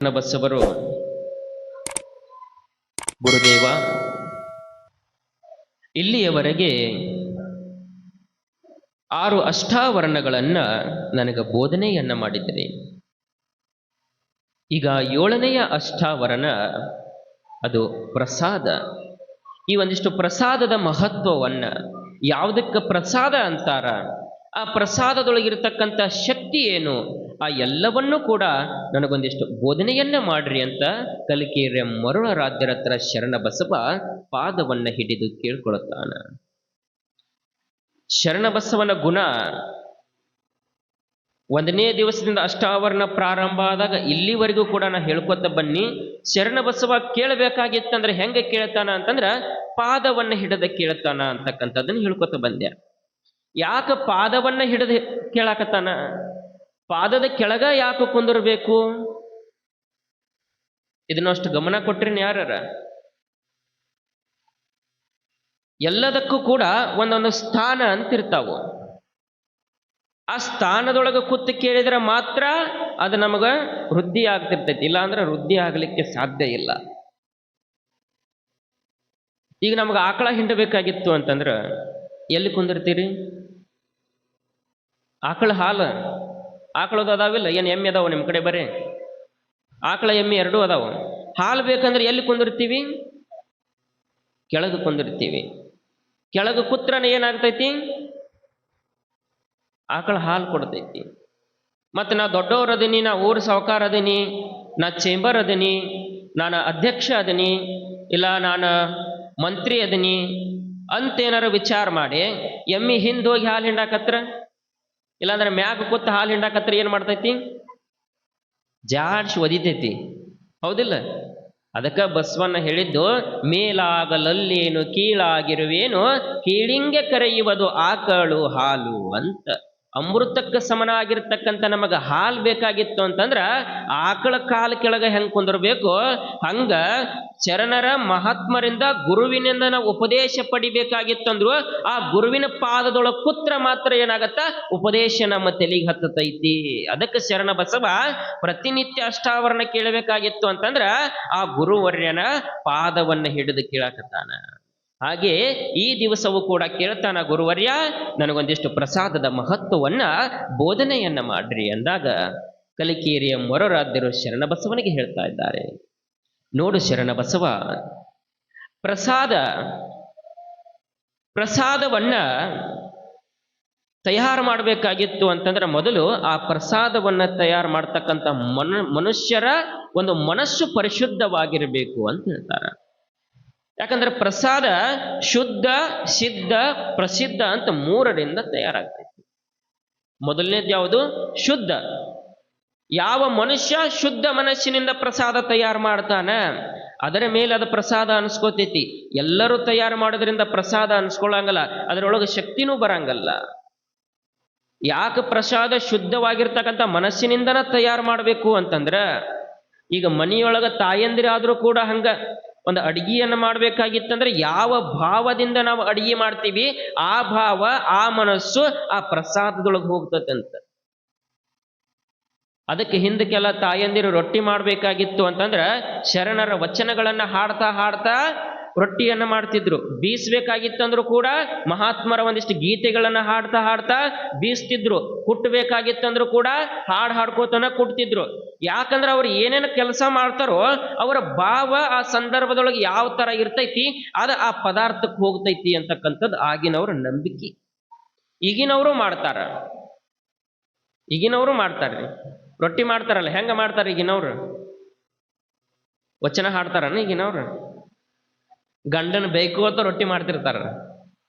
ಬಸವರು ಗುರುದೇವ, ಇಲ್ಲಿಯವರೆಗೆ 6 ಅಷ್ಟಾವರಣಗಳನ್ನ ನನಗೆ ಬೋಧನೆಯನ್ನ ಮಾಡಿದ್ದೀರಿ. ಈಗ 7ನೆಯ ಅಷ್ಟಾವರಣ ಅದು ಪ್ರಸಾದ. ಈ ಒಂದಿಷ್ಟು ಪ್ರಸಾದದ ಮಹತ್ವವನ್ನ, ಯಾವುದಕ್ಕೆ ಪ್ರಸಾದ ಅಂತಾರ, ಆ ಪ್ರಸಾದದೊಳಗಿರತಕ್ಕಂಥ ಶಕ್ತಿ ಏನು, ಆ ಎಲ್ಲವನ್ನೂ ಕೂಡ ನನಗೊಂದಿಷ್ಟು ಬೋಧನೆಯನ್ನ ಮಾಡ್ರಿ ಅಂತ ಕಲಿಕೆರೆ ಮರುಳರಾಧ್ಯರ ಹತ್ರ ಶರಣ ಬಸವ ಪಾದವನ್ನ ಹಿಡಿದು ಕೇಳ್ಕೊಳ್ತಾನ. ಶರಣ ಬಸವನ ಗುಣ 1ನೇ ದಿವಸದಿಂದ ಅಷ್ಟಾವರಣ ಪ್ರಾರಂಭ ಆದಾಗ ಇಲ್ಲಿವರೆಗೂ ಕೂಡ ನಾ ಹೇಳ್ಕೊತ ಬನ್ನಿ. ಶರಣ ಬಸವ ಕೇಳಬೇಕಾಗಿತ್ತಂದ್ರೆ ಹೆಂಗೆ ಕೇಳ್ತಾನ ಅಂತಂದ್ರ ಪಾದವನ್ನ ಹಿಡಿದ ಕೇಳ್ತಾನ ಅಂತಕ್ಕಂಥದ್ದನ್ನು ಹೇಳ್ಕೊತ ಬಂದ್ಯ. ಯಾಕೆ ಪಾದವನ್ನ ಹಿಡಿದು ಕೇಳಾಕತ್ತಾನ? ಪಾದದ ಕೆಳಗ ಯಾಕೆ ಕುಂದಿರ್ಬೇಕು? ಇದನ್ನಷ್ಟು ಗಮನ ಕೊಟ್ರಿನ ಯಾರ? ಎಲ್ಲದಕ್ಕೂ ಕೂಡ ಒಂದೊಂದು ಸ್ಥಾನ ಅಂತಿರ್ತಾವು. ಆ ಸ್ಥಾನದೊಳಗೆ ಕೂತು ಕೇಳಿದ್ರೆ ಮಾತ್ರ ಅದು ನಮಗ ವೃದ್ಧಿ ಆಗ್ತಿರ್ತೈತಿ, ಇಲ್ಲ ಅಂದ್ರೆ ವೃದ್ಧಿ ಆಗ್ಲಿಕ್ಕೆ ಸಾಧ್ಯ ಇಲ್ಲ. ಈಗ ನಮ್ಗೆ ಆಕಳ ಹಿಂಡಬೇಕಾಗಿತ್ತು ಅಂತಂದ್ರೆ ಎಲ್ಲಿ ಕುಂದಿರ್ತೀರಿ? ಆಕಳ ಹಾಲು, ಆಕಳದು ಅದಾವಿಲ್ಲ? ಏನು ಎಮ್ಮೆ ಅದಾವ ನಿಮ್ಮ ಕಡೆ? ಬರೀ ಆಕಳ ಎಮ್ಮೆ ಎರಡೂ ಅದಾವ. ಹಾಲು ಬೇಕಂದ್ರೆ ಎಲ್ಲಿ ಕುಂದಿರ್ತೀವಿ? ಕೆಳಗೆ ಕುಂದಿರ್ತೀವಿ. ಕೆಳಗೆ ಕೂತ್ರನ ಏನಾಗ್ತೈತಿ? ಆಕಳ ಹಾಲು ಕೊಡ್ತೈತಿ. ಮತ್ತು ನಾ ದೊಡ್ಡವ್ರು ಅದೀನಿ, ನಾ ಊರು ಸಾವುಕಾರ ಅದೀನಿ, ನಾ ಚೇಂಬರ್ ಅದೀನಿ, ನಾನು ಅಧ್ಯಕ್ಷ ಅದೀನಿ, ಇಲ್ಲ ನಾನು ಮಂತ್ರಿ ಅದೀನಿ ಅಂತೇನಾರು ವಿಚಾರ ಮಾಡಿ ಎಮ್ಮಿ ಹಿಂದೋಗಿ ಹಾಲು ಹಿಂಡಾಕತ್ರ, ಇಲ್ಲಾಂದ್ರೆ ಮ್ಯಾಗ ಕೂತ ಹಾಲು ಹಿಂಡಾಕತ್ರ ಏನು ಮಾಡ್ತೈತಿ? ಜಾಡ್ಸಿ ಒದಿತೈತಿ, ಹೌದಿಲ್ಲ? ಅದಕ್ಕೆ ಬಸವಣ್ಣ ಹೇಳಿದ್ದು, ಮೇಲಾಗಲಲ್ಲೇನು ಕೀಳಾಗಿರುವೇನು, ಕೀಳಿಂಗೆ ಕರೆಯುವುದು ಆಕಳು ಹಾಲು ಅಂತ. ಅಮೃತಕ್ಕೆ ಸಮನಾಗಿರ್ತಕ್ಕಂಥ ನಮಗೆ ಹಾಲು ಬೇಕಾಗಿತ್ತು ಅಂತಂದ್ರ ಆಕಳ ಕಾಲ ಕೆಳಗೆ ಹೆಂಗೆ ಕುಂದಿರ್ಬೇಕು, ಹಂಗ ಶರಣರ ಮಹಾತ್ಮರಿಂದ ಗುರುವಿನಿಂದ ನಾವು ಉಪದೇಶ ಪಡಿಬೇಕಾಗಿತ್ತಂದ್ರು ಆ ಗುರುವಿನ ಪಾದದೊಳಗೆ ಕುತ್ರ ಮಾತ್ರ ಏನಾಗತ್ತ? ಉಪದೇಶ ನಮ್ಮ ತಲೆಗೆ ಹತ್ತತೈತಿ. ಅದಕ್ಕೆ ಶರಣ ಬಸವ ಪ್ರತಿನಿತ್ಯ ಅಷ್ಟಾವರಣ ಕೇಳಬೇಕಾಗಿತ್ತು ಅಂತಂದ್ರ ಆ ಗುರುವರ್ಯನ ಪಾದವನ್ನ ಹಿಡಿದು ಕೇಳಕತ್ತಾನ. ಹಾಗೆ ಈ ದಿವಸವೂ ಕೂಡ ಕೇಳ್ತಾನ, ಗುರುವರ್ಯ ನನಗೊಂದಿಷ್ಟು ಪ್ರಸಾದದ ಮಹತ್ವವನ್ನ ಬೋಧನೆಯನ್ನ ಮಾಡ್ರಿ ಅಂದಾಗ ಕಲಿಕೇರಿಯ ಮೊರರಾಧ್ಯರು ಶರಣ ಬಸವನಿಗೆ ಹೇಳ್ತಾ ಇದ್ದಾರೆ, ನೋಡು ಶರಣ ಬಸವ, ಪ್ರಸಾದವನ್ನ ತಯಾರು ಮಾಡಬೇಕಾಗಿತ್ತು ಅಂತಂದ್ರೆ ಮೊದಲು ಆ ಪ್ರಸಾದವನ್ನ ತಯಾರು ಮಾಡ್ತಕ್ಕಂಥ ಮನುಷ್ಯರ ಒಂದು ಮನಸ್ಸು ಪರಿಶುದ್ಧವಾಗಿರಬೇಕು ಅಂತ ಹೇಳ್ತಾರೆ. ಯಾಕಂದ್ರೆ ಪ್ರಸಾದ ಶುದ್ಧ, ಸಿದ್ಧ, ಪ್ರಸಿದ್ಧ ಅಂತ 3ರಿಂದ ತಯಾರಾಗ್ತೈತಿ. ಮೊದಲನೇದು ಯಾವುದು? ಶುದ್ಧ. ಯಾವ ಮನುಷ್ಯ ಶುದ್ಧ ಮನಸ್ಸಿನಿಂದ ಪ್ರಸಾದ ತಯಾರು ಮಾಡ್ತಾನ ಅದರ ಮೇಲೆ ಅದು ಪ್ರಸಾದ ಅನ್ಸ್ಕೋತೈತಿ. ಎಲ್ಲರೂ ತಯಾರು ಮಾಡೋದ್ರಿಂದ ಪ್ರಸಾದ ಅನ್ಸ್ಕೊಳ್ಳಂಗಲ್ಲ, ಅದರೊಳಗೆ ಶಕ್ತಿನೂ ಬರಂಗಲ್ಲ. ಯಾಕೆ ಪ್ರಸಾದ ಶುದ್ಧವಾಗಿರ್ತಕ್ಕಂಥ ಮನಸ್ಸಿನಿಂದನ ತಯಾರು ಮಾಡಬೇಕು ಅಂತಂದ್ರ, ಈಗ ಮನೆಯೊಳಗ ತಾಯಂದಿರಾದ್ರೂ ಕೂಡ ಹಂಗ ಒಂದು ಅಡಿಗೆಯನ್ನು ಮಾಡ್ಬೇಕಾಗಿತ್ತಂದ್ರೆ ಯಾವ ಭಾವದಿಂದ ನಾವು ಅಡಿಗೆ ಮಾಡ್ತೀವಿ ಆ ಭಾವ, ಆ ಮನಸ್ಸು ಆ ಪ್ರಸಾದದೊಳಗೆ ಹೋಗ್ತದಂತ. ಅದಕ್ಕೆ ಹಿಂದಕ್ಕೆಲ್ಲ ತಾಯಂದಿರು ರೊಟ್ಟಿ ಮಾಡ್ಬೇಕಾಗಿತ್ತು ಅಂತಂದ್ರ ಶರಣರ ವಚನಗಳನ್ನ ಹಾಡ್ತಾ ಹಾಡ್ತಾ ರೊಟ್ಟಿಯನ್ನ ಮಾಡ್ತಿದ್ರು. ಬೀಸ್ಬೇಕಾಗಿತ್ತಂದ್ರು ಕೂಡ ಮಹಾತ್ಮರ ಒಂದಿಷ್ಟು ಗೀತೆಗಳನ್ನ ಹಾಡ್ತಾ ಹಾಡ್ತಾ ಬೀಸ್ತಿದ್ರು. ಕುಟ್ಟಬೇಕಾಗಿತ್ತಂದ್ರು ಕೂಡ ಹಾಡ್ಕೋತನ ಕುಟ್ತಿದ್ರು. ಯಾಕಂದ್ರೆ ಅವ್ರು ಏನೇನು ಕೆಲಸ ಮಾಡ್ತಾರೋ ಅವರ ಭಾವ ಆ ಸಂದರ್ಭದೊಳಗೆ ಯಾವ ತರ ಇರ್ತೈತಿ ಅದು ಆ ಪದಾರ್ಥಕ್ಕೆ ಹೋಗ್ತೈತಿ ಅಂತಕ್ಕಂಥದ್ದು ಆಗಿನವ್ರ ನಂಬಿಕೆ. ಈಗಿನವರು ಮಾಡ್ತಾರ್ರಿ. ರೊಟ್ಟಿ ಮಾಡ್ತಾರಲ್ಲ, ಹೆಂಗ ಮಾಡ್ತಾರ ಈಗಿನವ್ರು? ವಚನ ಹಾಡ್ತಾರನ ಈಗಿನವ್ರು? ಗಂಡನ ಬೈಕೋತ ರೊಟ್ಟಿ ಮಾಡ್ತಿರ್ತಾರ,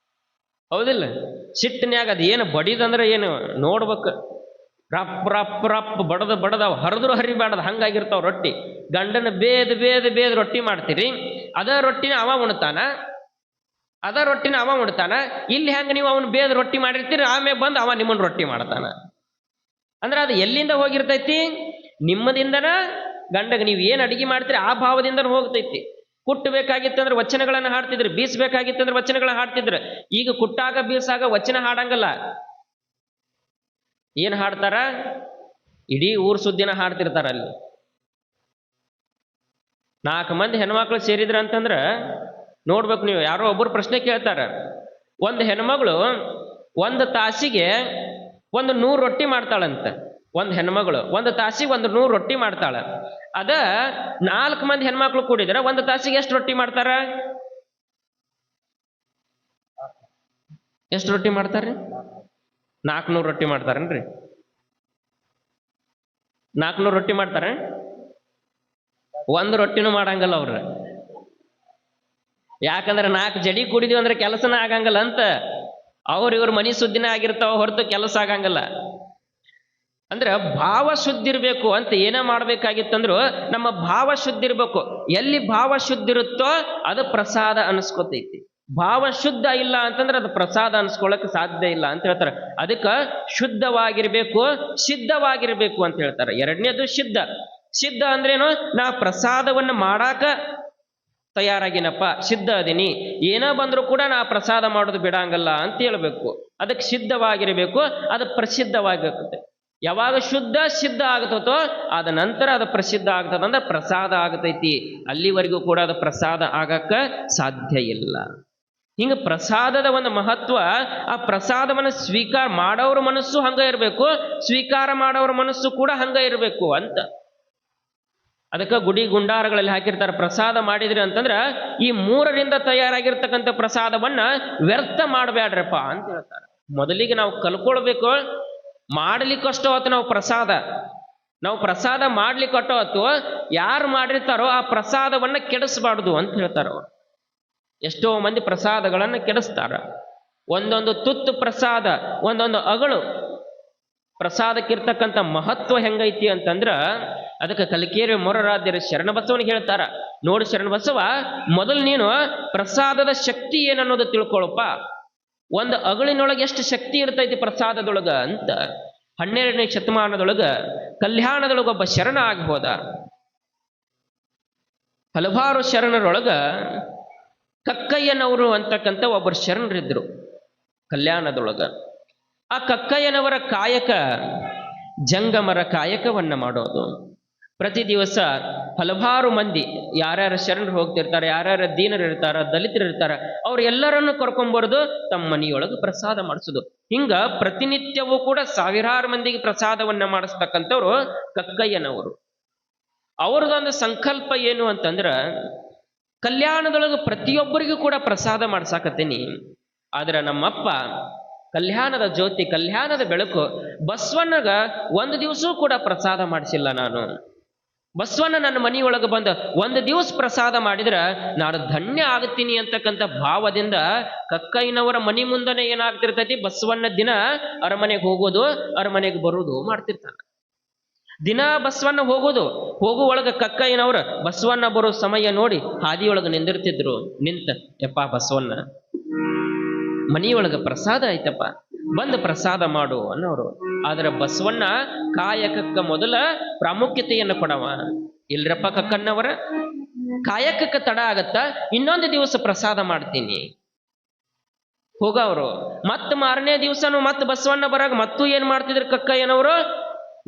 ಹೌದಿಲ್ಲ? ಸಿಟ್ಟಿನ್ಯಾಗ ಅದು ಏನು ಬಡಿದಂದ್ರೆ ಏನು ನೋಡ್ಬೇಕು, ರಪ್ ರಪ್ ರಪ್ ಬಡದ ಹರಿದ್ರು ಹರಿಬಾರ್ದ ಹಂಗಾಗಿರ್ತಾವ ರೊಟ್ಟಿ. ಗಂಡನ ಬೇದ ರೊಟ್ಟಿ ಮಾಡ್ತೀರಿ, ಅದ ರೊಟ್ಟಿನ ಅವ ಉಣ್ತಾನ. ಇಲ್ಲಿ ಹೆಂಗ ನೀವು ಅವನು ಬೇದ ರೊಟ್ಟಿ ಮಾಡಿರ್ತೀರಿ, ಆಮೇಲೆ ಬಂದು ಅವ ನಿಮ್ಮನ್ನ ರೊಟ್ಟಿ ಮಾಡ್ತಾನ. ಅಂದ್ರೆ ಅದು ಎಲ್ಲಿಂದ ಹೋಗಿರ್ತೈತಿ? ನಿಮ್ಮದಿಂದನ ಗಂಡಗೆ ನೀವು ಏನು ಅಡಿಗೆ ಮಾಡ್ತೀರಿ ಆ ಭಾವದಿಂದ ಹೋಗ್ತೈತಿ. ಕುಟ್ಟಬೇಕಾಗಿತ್ತಂದ್ರೆ ವಚನಗಳನ್ನ ಹಾಡ್ತಿದ್ರು, ಬೀಸ್ಬೇಕಾಗಿತ್ತಂದ್ರೆ ವಚನಗಳನ್ನ ಹಾಡ್ತಿದ್ರು. ಈಗ ಕುಟ್ಟಾಗ ಬೀಸಾಗ ವಚನ ಹಾಡಂಗಲ್ಲ. ಏನು ಹಾಡ್ತಾರ? ಇಡೀ ಊರ್ ಸುದ್ದಿನ ಹಾಡ್ತಿರ್ತಾರ ಅಲ್ಲಿ. 4 ಮಂದಿ ಹೆಣ್ಮಕ್ಳು ಸೇರಿದ್ರ ಅಂತಂದ್ರ ನೋಡ್ಬೇಕು ನೀವು. ಯಾರೋ ಒಬ್ಬರು ಪ್ರಶ್ನೆ ಕೇಳ್ತಾರ, ಒಂದು ಹೆಣ್ಮಗಳು 1 ತಾಸಿಗೆ 100 ರೊಟ್ಟಿ ಮಾಡ್ತಾಳಂತ. ಒಂದು ಹೆಣ್ಮಗಳು 1 ತಾಸಿಗೆ 100 ರೊಟ್ಟಿ ಮಾಡ್ತಾಳ. ಅದ 4 ಮಂದಿ ಹೆಣ್ಮಕ್ಳು ಕೂಡಿದ್ರ 1 ತಾಸಿಗೆ ಎಷ್ಟು ರೊಟ್ಟಿ ಮಾಡ್ತಾರ? ಎಷ್ಟು ರೊಟ್ಟಿ ಮಾಡ್ತಾರ್ರಿ? 400 ರೊಟ್ಟಿ ಮಾಡ್ತಾರನ್ರಿ? 400 ರೊಟ್ಟಿ ಮಾಡ್ತಾರ? 1 ರೊಟ್ಟಿನೂ ಮಾಡಂಗಲ್ಲ ಅವ್ರ. ಯಾಕಂದ್ರೆ 4 ಜಡಿ ಕೂಡಿದ್ವಿ ಅಂದ್ರೆ ಕೆಲಸನ ಆಗಂಗಲ್ಲ ಅಂತ. ಇವ್ರ ಮನಿ ಸುದ್ದಿನ ಆಗಿರ್ತಾವ ಹೊರತು ಕೆಲಸ ಆಗಂಗಲ್ಲ. ಅಂದ್ರೆ ಭಾವ ಶುದ್ಧಿ ಇರ್ಬೇಕು ಅಂತ ಏನೇ ಮಾಡ್ಬೇಕಾಗಿತ್ತಂದ್ರು ನಮ್ಮ ಭಾವ ಶುದ್ಧಿ ಇರ್ಬೇಕು. ಎಲ್ಲಿ ಭಾವ ಶುದ್ಧಿ ಇರುತ್ತೋ ಅದು ಪ್ರಸಾದ ಅನಿಸ್ಕೊತೈತಿ. ಭಾವ ಶುದ್ಧ ಇಲ್ಲ ಅಂತಂದ್ರೆ ಅದು ಪ್ರಸಾದ ಅನ್ಸ್ಕೊಳಕ್ ಸಾಧ್ಯ ಇಲ್ಲ ಅಂತ ಹೇಳ್ತಾರೆ. ಅದಕ್ಕೆ ಶುದ್ಧವಾಗಿರ್ಬೇಕು, ಸಿದ್ಧವಾಗಿರ್ಬೇಕು ಅಂತ ಹೇಳ್ತಾರೆ. 2ನೇದು ಸಿದ್ಧ. ಸಿದ್ಧ ಅಂದ್ರೇನು? ನಾ ಪ್ರಸಾದವನ್ನು ಮಾಡಾಕ ತಯಾರಾಗಿನಪ್ಪ, ಸಿದ್ಧ ಅದೀನಿ, ಏನೋ ಬಂದರೂ ಕೂಡ ನಾ ಪ್ರಸಾದ ಮಾಡೋದು ಬಿಡಂಗಲ್ಲ ಅಂತ ಹೇಳ್ಬೇಕು. ಅದಕ್ಕೆ ಸಿದ್ಧವಾಗಿರ್ಬೇಕು, ಅದು ಪ್ರಸಿದ್ಧವಾಗಿರ್ತದೆ. ಯಾವಾಗ ಶುದ್ಧ ಸಿದ್ಧ ಆಗ್ತತೋ ಅದ ನಂತರ ಅದು ಪ್ರಸಿದ್ಧ ಆಗ್ತದ ಅಂದ್ರೆ ಪ್ರಸಾದ ಆಗ್ತೈತಿ. ಅಲ್ಲಿವರೆಗೂ ಕೂಡ ಅದು ಪ್ರಸಾದ ಆಗಕ್ಕ ಸಾಧ್ಯ ಇಲ್ಲ. ಹಿಂಗ ಪ್ರಸಾದದ ಒಂದು ಮಹತ್ವ, ಆ ಪ್ರಸಾದವನ್ನು ಸ್ವೀಕಾರ ಮಾಡೋರ ಮನಸ್ಸು ಹಂಗ ಇರಬೇಕು, ಸ್ವೀಕಾರ ಮಾಡೋರ ಮನಸ್ಸು ಕೂಡ ಹಂಗ ಇರಬೇಕು ಅಂತ. ಅದಕ್ಕೆ ಗುಡಿ ಗುಂಡಾರಗಳಲ್ಲಿ ಹಾಕಿರ್ತಾರೆ, ಪ್ರಸಾದ ಮಾಡಿದ್ರಿ ಅಂತಂದ್ರ ಈ 3ರಿಂದ ತಯಾರಾಗಿರ್ತಕ್ಕಂಥ ಪ್ರಸಾದವನ್ನ ವ್ಯರ್ಥ ಮಾಡಬೇಡ್ರಪ್ಪ ಅಂತ ಹೇಳ್ತಾರೆ. ಮೊದಲಿಗೆ ನಾವು ಕಲ್ಕೊಳ್ಬೇಕು, ಮಾಡ್ಲಿಕ್ಕಷ್ಟೋ ಹೊತ್ತು ನಾವು ಪ್ರಸಾದ ಮಾಡ್ಲಿಕ್ಕಷ್ಟೋ ಹೊತ್ತು ಯಾರು ಮಾಡಿರ್ತಾರೋ ಆ ಪ್ರಸಾದವನ್ನ ಕೆಡಿಸ್ಬಾರ್ದು ಅಂತ ಹೇಳ್ತಾರ. ಎಷ್ಟೋ ಮಂದಿ ಪ್ರಸಾದಗಳನ್ನ ಕೆಡಿಸ್ತಾರ. ಒಂದೊಂದು ತುತ್ತು ಪ್ರಸಾದ, ಒಂದೊಂದು ಅಗಳು ಪ್ರಸಾದಕ್ಕಿರ್ತಕ್ಕಂಥ ಮಹತ್ವ ಹೆಂಗೈತಿ ಅಂತಂದ್ರ ಅದಕ್ಕೆ ಕಲಿಕೇರಿ ಮೊರರಾದ್ಯರು ಶರಣಬಸವನಿಗೆ ಹೇಳ್ತಾರ, ನೋಡು ಶರಣಬಸವ, ಮೊದಲು ನೀನು ಪ್ರಸಾದದ ಶಕ್ತಿ ಏನನ್ನೋದು ತಿಳ್ಕೊಳಪ್ಪ. ಒಂದು ಅಗಳಿನೊಳಗೆ ಎಷ್ಟು ಶಕ್ತಿ ಇರ್ತೈತಿ ಪ್ರಸಾದದೊಳಗ ಅಂತ. 12ನೇ ಶತಮಾನದೊಳಗ ಕಲ್ಯಾಣದೊಳಗೊಬ್ಬ ಶರಣ ಆಗ್ಬೋದ. ಹಲವಾರು ಶರಣರೊಳಗ ಕಕ್ಕಯ್ಯನವರು ಅಂತಕ್ಕಂಥ ಒಬ್ಬರು ಶರಣರಿದ್ರು ಕಲ್ಯಾಣದೊಳಗ. ಆ ಕಕ್ಕಯ್ಯನವರ ಕಾಯಕ ಜಂಗಮರ ಕಾಯಕವನ್ನ ಮಾಡೋದು. ಪ್ರತಿ ದಿವಸ ಹಲವಾರು ಮಂದಿ ಯಾರ್ಯಾರ ಶರಣರು ಹೋಗ್ತಿರ್ತಾರೆ, ಯಾರ್ಯಾರ ದೀನರು ಇರ್ತಾರ, ದಲಿತರು ಇರ್ತಾರ, ಅವ್ರೆಲ್ಲರನ್ನು ಕರ್ಕೊಂಡ್ಬರ್ದು ತಮ್ಮ ಮನೆಯೊಳಗೆ ಪ್ರಸಾದ ಮಾಡಿಸೋದು. ಹಿಂಗ ಪ್ರತಿನಿತ್ಯವೂ ಕೂಡ ಸಾವಿರಾರು ಮಂದಿಗೆ ಪ್ರಸಾದವನ್ನ ಮಾಡಿಸ್ತಕ್ಕಂಥವ್ರು ಕಕ್ಕಯ್ಯನವರು. ಅವ್ರದೊಂದು ಸಂಕಲ್ಪ ಏನು ಅಂತಂದ್ರ, ಕಲ್ಯಾಣದೊಳಗೆ ಪ್ರತಿಯೊಬ್ಬರಿಗೂ ಕೂಡ ಪ್ರಸಾದ ಮಾಡ್ಸಾಕತ್ತೀನಿ, ಆದ್ರೆ ನಮ್ಮಪ್ಪ ಕಲ್ಯಾಣದ ಜ್ಯೋತಿ, ಕಲ್ಯಾಣದ ಬೆಳಕು ಬಸವಣ್ಣಗ 1 ದಿವಸವೂ ಕೂಡ ಪ್ರಸಾದ ಮಾಡಿಸಿಲ್ಲ ನಾನು. ಬಸವಣ್ಣ ನನ್ನ ಮನೆಯೊಳಗೆ ಬಂದ 1 ದಿವಸ ಪ್ರಸಾದ ಮಾಡಿದ್ರ ನಾನು ಧನ್ಯ ಆಗ್ತೀನಿ ಅಂತಕ್ಕಂಥ ಭಾವದಿಂದ ಕಕ್ಕಯ್ಯನವರ ಮನೆ ಮುಂದನೆ ಏನಾಗ್ತಿರ್ತೈತಿ, ಬಸವಣ್ಣ ದಿನ ಅರಮನೆಗೆ ಹೋಗೋದು, ಅರಮನೆಗೆ ಬರುವುದು ಮಾಡ್ತಿರ್ತಾನೆ. ದಿನ ಬಸವಣ್ಣ ಹೋಗುವೊಳಗ ಕಕ್ಕಯ್ಯನವ್ರ ಬಸವಣ್ಣ ಬರೋ ಸಮಯ ನೋಡಿ ಹಾದಿಯೊಳಗೆ ನಿಂದಿರ್ತಿದ್ರು. ಯಪ್ಪ ಬಸವಣ್ಣ ಮನೆಯೊಳಗ ಪ್ರಸಾದ ಆಯ್ತಪ್ಪ, ಬಂದು ಪ್ರಸಾದ ಮಾಡು ಅನ್ನೋರು. ಆದ್ರೆ ಬಸವಣ್ಣ ಕಾಯಕಕ್ಕ ಮೊದಲ ಪ್ರಾಮುಖ್ಯತೆಯನ್ನು ಕೊಡವ. ಇಲ್ರಪ್ಪ ಕಕ್ಕಣ್ಣವರ, ಕಾಯಕಕ್ಕೆ ತಡ ಆಗತ್ತ, ಇನ್ನೊಂದು ದಿವಸ ಪ್ರಸಾದ ಮಾಡ್ತೀನಿ ಹೋಗವ್ರು. ಮತ್ ಮಾರನೇ ದಿವಸನು ಮತ್ ಬಸವಣ್ಣ ಬರಾಗ ಮತ್ತೂ ಏನ್ ಮಾಡ್ತಿದ್ರು ಕಕ್ಕಯ್ಯನವರು,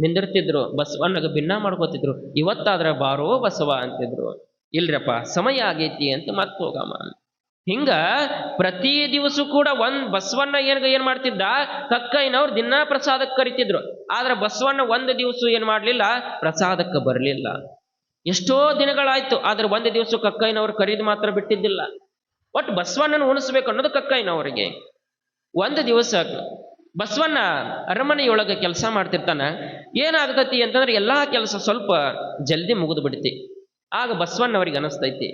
ನಿಂದಿರ್ತಿದ್ರು, ಬಸವಣ್ಣಗ ಭಿನ್ನ ಮಾಡ್ಕೋತಿದ್ರು. ಇವತ್ತಾದ್ರ ಬಾರೋ ಬಸವ ಅಂತಿದ್ರು. ಇಲ್ರಪ್ಪ ಸಮಯ ಆಗೈತಿ ಅಂತ ಮತ್ ಹೋಗಮ್ಮ. ಹಿಂಗ ಪ್ರತಿ ದಿವಸ ಕೂಡ ಬಸವಣ್ಣ ಏನ್ ಮಾಡ್ತಿದ್ದ, ಕಕ್ಕಯ್ಯನವ್ರು ದಿನ ಪ್ರಸಾದಕ್ಕೆ ಕರಿತಿದ್ರು. ಆದ್ರೆ ಬಸವಣ್ಣ 1 ದಿವಸ ಏನ್ ಮಾಡ್ಲಿಲ್ಲ, ಪ್ರಸಾದಕ್ಕೆ ಬರಲಿಲ್ಲ. ಎಷ್ಟೋ ದಿನಗಳಾಯ್ತು, ಆದ್ರೆ 1 ದಿವಸ ಕಕ್ಕಯ್ಯನವ್ರು ಕರೀದು ಮಾತ್ರ ಬಿಟ್ಟಿದ್ದಿಲ್ಲ. ಒಟ್ಟು ಬಸವಣ್ಣನ ಉಣಿಸ್ಬೇಕು ಅನ್ನೋದು ಕಕ್ಕಯ್ಯನವರಿಗೆ. 1 ದಿವಸ ಬಸವಣ್ಣ ಅರಮನೆಯೊಳಗೆ ಕೆಲಸ ಮಾಡ್ತಿರ್ತಾನ. ಏನಾಗ್ತತಿ ಅಂತಂದ್ರೆ ಎಲ್ಲಾ ಕೆಲಸ ಸ್ವಲ್ಪ ಜಲ್ದಿ ಮುಗಿದು ಬಿಡ್ತಿ. ಆಗ ಬಸವಣ್ಣವ್ರಿಗೆ ಅನಿಸ್ತೈತಿ,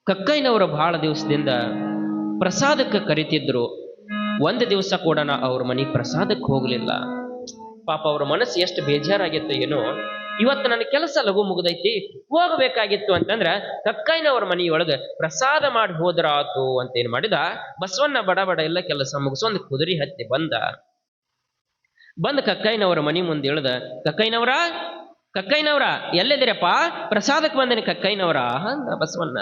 ಕಕ್ಕಯ್ಯನವರು ಬಹಳ ದಿವಸದಿಂದ ಪ್ರಸಾದಕ್ಕೆ ಕರಿತಿದ್ರು, 1 ದಿವಸ ಕೂಡ ಅವ್ರ ಮನೆಗೆ ಪ್ರಸಾದಕ್ಕೆ ಹೋಗ್ಲಿಲ್ಲ. ಪಾಪ ಅವ್ರ ಮನಸ್ಸು ಎಷ್ಟು ಬೇಜಾರಾಗಿತ್ತು ಏನೋ. ಇವತ್ತು ನನ್ನ ಕೆಲಸ ಲಘು ಮುಗಿದೈತಿ, ಹೋಗಬೇಕಾಗಿತ್ತು ಅಂತಂದ್ರ ಕಕ್ಕಯ್ಯನವ್ರ ಮನೆಯೊಳಗೆ ಪ್ರಸಾದ ಮಾಡಿ ಹೋದ್ರಾತು ಅಂತ ಏನ್ ಮಾಡಿದ, ಬಸವಣ್ಣ ಬಡ ಎಲ್ಲ ಕೆಲಸ ಮುಗಿಸ್ ಒಂದು ಕುದುರೆ ಹತ್ತಿ ಬಂದ ಕಕ್ಕಯ್ಯನವರ ಮನೆ ಮುಂದೆ ಇಳ್ದ, ಕಕ್ಕಯ್ಯನವ್ರ ಎಲ್ಲಿದ್ದೀರಪ್ಪ, ಪ್ರಸಾದಕ್ಕೆ ಬಂದೇನೆ ಕಕ್ಕಯ್ಯನವರ ಅಂದ ಬಸವಣ್ಣ.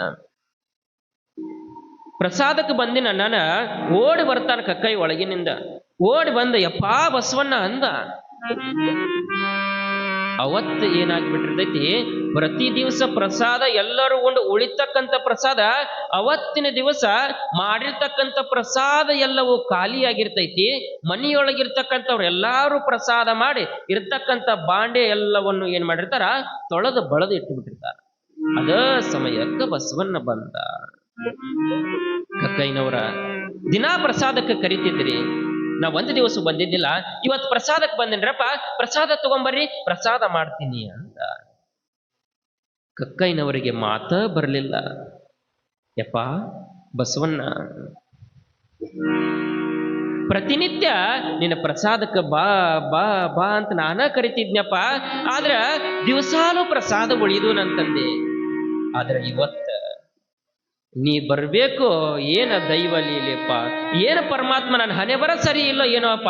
ಪ್ರಸಾದಕ್ಕೆ ಬಂದಿನ ನಾನು ಓಡಿ ಬರ್ತಾನ ಕಕ್ಕಯ್ಯ ಒಳಗಿನಿಂದ. ಓಡಿ ಬಂದ ಯಪ್ಪಾ ಬಸವಣ್ಣ ಅಂದ. ಅವತ್ತು ಏನಾಗ್ಬಿಟ್ಟಿರ್ತೈತಿ, ಪ್ರತಿ ದಿವಸ ಪ್ರಸಾದ ಎಲ್ಲರೂ ಉಂಡು ಉಳಿತಕ್ಕಂಥ ಪ್ರಸಾದ ಅವತ್ತಿನ ದಿವಸ ಮಾಡಿರ್ತಕ್ಕಂಥ ಪ್ರಸಾದ ಎಲ್ಲವೂ ಖಾಲಿಯಾಗಿರ್ತೈತಿ. ಮನೆಯೊಳಗಿರ್ತಕ್ಕಂಥವ್ರು ಎಲ್ಲಾರು ಪ್ರಸಾದ ಮಾಡಿ ಇರ್ತಕ್ಕಂಥ ಬಾಂಡೆ ಎಲ್ಲವನ್ನು ಏನ್ ಮಾಡಿರ್ತಾರ, ತೊಳೆದು ಬಳದು ಇಟ್ಟು ಬಿಟ್ಟಿರ್ತಾರ. ಅದ ಸಮಯಕ್ಕೆ ಬಸವಣ್ಣ ಬಂದ. ಕಕ್ಕಯ್ಯನವರ ದಿನಾ ಪ್ರಸಾದಕ್ಕೆ ಕರಿತಿದ್ರಿ, ನಾ ಒಂದು ದಿವಸ ಬಂದಿದ್ದಿಲ್ಲ, ಇವತ್ತು ಪ್ರಸಾದಕ್ಕೆ ಬಂದೇನ್ರಪ್ಪ, ಪ್ರಸಾದ ತಗೊಂಬರ್ರಿ, ಪ್ರಸಾದ ಮಾಡ್ತೀನಿ ಅಂತ. ಕಕ್ಕಯ್ಯನವರಿಗೆ ಮಾತ ಬರಲಿಲ್ಲ. ಯಪ್ಪ ಬಸವಣ್ಣ, ಪ್ರತಿನಿತ್ಯ ನಿನ್ನ ಪ್ರಸಾದಕ್ಕೆ ಬಾ ಬಾ ಬಾ ಅಂತ ನಾನ ಕರಿತಿದ್ನಪ್ಪ, ಆದ್ರ ದಿವಸಾಲು ಪ್ರಸಾದ ಉಳಿದು ನಂತಂದೆ. ಆದ್ರೆ ಇವತ್ತ ನೀ ಬರ್ಬೇಕು, ಏನ ದೈವ ಲೀಲೆಪ್ಪ, ಏನ ಪರಮಾತ್ಮ ನನ್ನ ಹಣೆ ಬರ ಸರಿ ಇಲ್ಲೋ ಏನೋ ಅಪ್ಪ,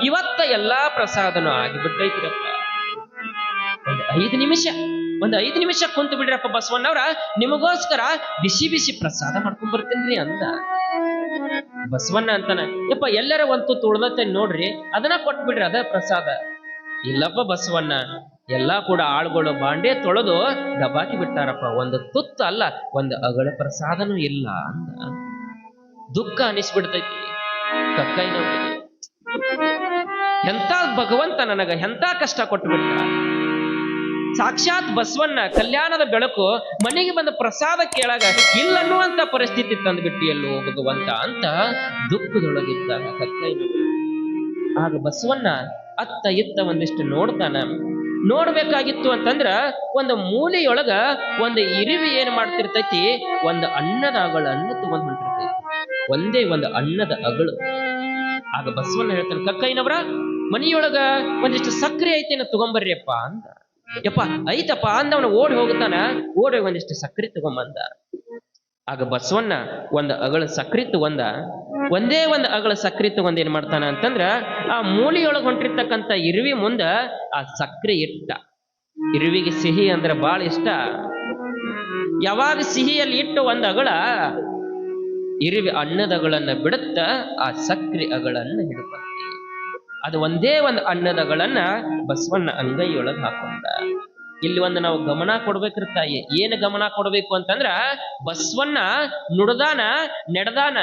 ಇವತ್ತ ಎಲ್ಲಾ ಪ್ರಸಾದನು ಆಗಿಬಿಟ್ಟೈತಿರಪ್ಪ. ಒಂದು ಐದು ನಿಮಿಷ ಕುಂತು ಬಿಡ್ರಪ್ಪ ಬಸವಣ್ಣವ್ರ, ನಿಮಗೋಸ್ಕರ ಬಿಸಿ ಬಿಸಿ ಪ್ರಸಾದ ಮಾಡ್ಕೊಂಡ್ ಬರ್ತೀನಿ ಅಂದ. ಬಸವಣ್ಣ ಅಂತಾನ, ಯಪ್ಪ ಎಲ್ಲರ ಒಂದು ತುಳ್ದತೆ ನೋಡ್ರಿ, ಅದನ್ನ ಕೊಟ್ಬಿಡ್ರಿ, ಅದ ಪ್ರಸಾದ. ಇಲ್ಲಪ್ಪ ಬಸವಣ್ಣ, ಎಲ್ಲಾ ಕೂಡ ಆಳುಗಳು ಬಾಂಡೆ ತೊಳೆದು ದಬಾಕಿ ಬಿಟ್ಟಾರಪ್ಪ, ಒಂದು ತುತ್ತು ಅಲ್ಲ, ಒಂದು ಅಗಳ ಪ್ರಸಾದನೂ ಇಲ್ಲ ಅಂದ. ದುಃಖ ಅನಿಸ್ಬಿಡ್ತೈತಿ ಕಕ್ಕಯ್ಯನವ್ರಿಗೆ. ಎಂತ ಭಗವಂತ ನನಗ ಎಂತ ಕಷ್ಟ ಕೊಟ್ಟು ಬಿಟ್ಟ. ಸಾಕ್ಷಾತ್ ಬಸವಣ್ಣ ಕಲ್ಯಾಣದ ಬೆಳಕು ಮನೆಗೆ ಬಂದ ಪ್ರಸಾದ ಕೇಳಾಗ ಇಲ್ಲನ್ನುವಂತ ಪರಿಸ್ಥಿತಿ ತಂದ್ಬಿಟ್ಟಿಯಲ್ಲೋ ಭಗವಂತ ಅಂತ ದುಃಖದೊಳಗಿದ್ದಾಗ ಕಕ್ಕಯ್ಯನವರು. ಆಗ ಬಸವಣ್ಣ ಅತ್ತ ಇತ್ತ ಒಂದಿಷ್ಟು ನೋಡ್ತಾನ. ನೋಡ್ಬೇಕಾಗಿತ್ತು ಅಂತಂದ್ರ ಒಂದು ಮೂಲೆಯೊಳಗ ಒಂದು ಇರುವಿ ಏನ್ ಮಾಡ್ತಿರ್ತೈತಿ, ಒಂದು ಅನ್ನದ ಅಗಳು ಅನ್ನ ತಗೊಂಡ್ ಹೊಂಟಿರ್ತೈತಿ, ಒಂದೇ ಒಂದು ಅನ್ನದ ಅಗಳು. ಆಗ ಬಸವಣ್ಣ ಹೇಳ್ತಾನೆ, ಕಕ್ಕಯ್ಯನವರ ಮನಿಯೊಳಗ ಒಂದಿಷ್ಟು ಸಕ್ಕರೆ ಐತೇನ ತಗೊಂಬರ್ರಿಯಪ್ಪ ಅಂತ. ಯಪ್ಪ ಐತಪ್ಪ ಅಂದವನ ಓಡಿ ಹೋಗುತ್ತಾನ, ಓಡಿ ಒಂದಿಷ್ಟು ಸಕ್ಕರೆ ತಗೊಂಬಂದ. ಆಗ ಬಸವಣ್ಣ ಒಂದು ಅಗಳ ಸಕ್ಕರೆ ತಗೊಂಡ, ಒಂದೇ ಒಂದು ಅಗಳ ಸಕ್ಕರೆ ತಗೊಂಡ್ ಏನ್ ಮಾಡ್ತಾನ ಅಂತಂದ್ರ ಆ ಮೂಲಿಯೊಳಗೆ ಹೊಂಟಿರ್ತಕ್ಕಂಥ ಇರುವಿ ಮುಂದ ಆ ಸಕ್ಕರೆ ಇಟ್ಟ. ಇರುವಿಗೆ ಸಿಹಿ ಅಂದ್ರೆ ಬಾಳ ಇಷ್ಟ. ಯಾವಾಗ ಸಿಹಿಯಲ್ಲಿ ಇಟ್ಟು ಒಂದು ಅಗಳ, ಇರುವಿ ಅನ್ನದ ಅಗಳನ್ನ ಬಿಡುತ್ತ ಆ ಸಕ್ಕರೆ ಅಗಳನ್ನ ಹಿಡ್ಕೊಂತ. ಅದು ಒಂದೇ ಒಂದು ಅನ್ನದಗಳನ್ನ ಬಸವಣ್ಣ ಅಂಗೈಯೊಳಗೆ ಹಾಕೊಂಡ. ಇಲ್ಲಿ ಒಂದು ನಾವು ಗಮನ ಕೊಡ್ಬೇಕಿರ್ತಾಯಿ. ಏನು ಗಮನ ಕೊಡ್ಬೇಕು ಅಂತಂದ್ರ, ಬಸವಣ್ಣ ನುಡ್ದಾನ ನಡೆದಾನ.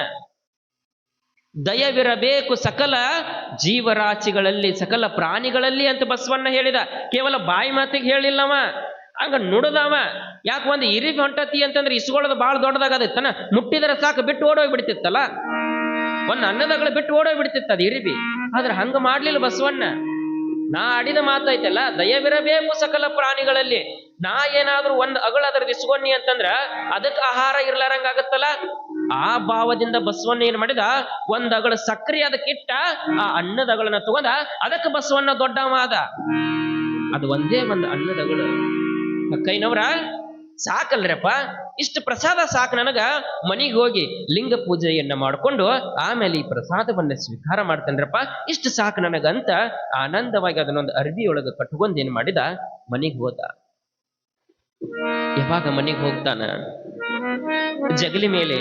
ದಯವಿರಬೇಕು ಸಕಲ ಜೀವರಾಶಿಗಳಲ್ಲಿ, ಸಕಲ ಪ್ರಾಣಿಗಳಲ್ಲಿ ಅಂತ ಬಸವಣ್ಣ ಹೇಳಿದ. ಕೇವಲ ಬಾಯಿ ಮಾತಿಗೆ ಹೇಳಿಲ್ಲವ, ಹಂಗ ನುಡ್ದವ. ಯಾಕೆ ಒಂದು ಇರಿವಿ ಹೊಂಟತಿ ಅಂತಂದ್ರೆ ಇಸ್ಕೊಳ್ಳೋದು ಬಹಳ ದೊಡ್ಡದಾಗದೈತನ, ಮುಟ್ಟಿದ್ರೆ ಸಾಕು ಬಿಟ್ಟು ಓಡೋಗ್ಬಿಡ್ತಿತ್ತಲ್ಲ, ಒಂದು ಅನ್ನದಗಳು ಬಿಟ್ಟು ಓಡೋಗ್ಬಿಡ್ತಿತ್ತ ಅದು ಇರಿವಿ. ಆದ್ರೆ ಹಂಗ ಮಾಡ್ಲಿಲ್ಲ ಬಸವಣ್ಣ. ನಾ ಆಡಿದ ಮಾತೈತಲ್ಲ, ದಯವಿರಬೇಕು ಸಕಲ ಪ್ರಾಣಿಗಳಲ್ಲಿ. ನಾ ಏನಾದ್ರೂ ಒಂದು ಅಗಳ ಅದ್ರ ಇಸ್ಕೊಂಡಿ ಅಂತಂದ್ರ ಅದಕ್ಕೆ ಆಹಾರ ಇರ್ಲಾರಂಗ ಆಗತ್ತಲ್ಲ. ಆ ಭಾವದಿಂದ ಬಸವಣ್ಣ ಏನ್ ಮಾಡಿದ, ಒಂದ್ ಅಗಳ ಸಕ್ರೆ ಅದಕ್ಕಿಟ್ಟ, ಆ ಅನ್ನದ ಅಗಳನ್ನ ತಗೊಂಡ ಅದಕ್ಕೆ ಬಸವಣ್ಣ ದೊಡ್ಡವ ಆದ. ಅದು ಒಂದೇ ಒಂದು ಅನ್ನದಗಳು. ಕಕ್ಕಯ್ಯನವರ ಸಾಕಲ್ರಪ್ಪ, ಇಷ್ಟು ಪ್ರಸಾದ ಸಾಕು ನನಗ, ಮನಿಗೆ ಹೋಗಿ ಲಿಂಗ ಪೂಜೆಯನ್ನ ಮಾಡಿಕೊಂಡು ಆಮೇಲೆ ಈ ಪ್ರಸಾದವನ್ನ ಸ್ವೀಕಾರ ಮಾಡ್ತೇನ್ರಪ್ಪ, ಇಷ್ಟು ಸಾಕು ನನಗಂತ ಆನಂದವಾಗಿ ಅದನ್ನೊಂದು ಅರ್ಬಿಯೊಳಗೆ ಕಟ್ಕೊಂಡ್ ಏನ್ ಮಾಡಿದ, ಮನಿಗೆ ಹೋದ. ಯಾವಾಗ ಮನಿಗೆ ಹೋಗ್ತಾನ, ಜಗಲಿ ಮೇಲೆ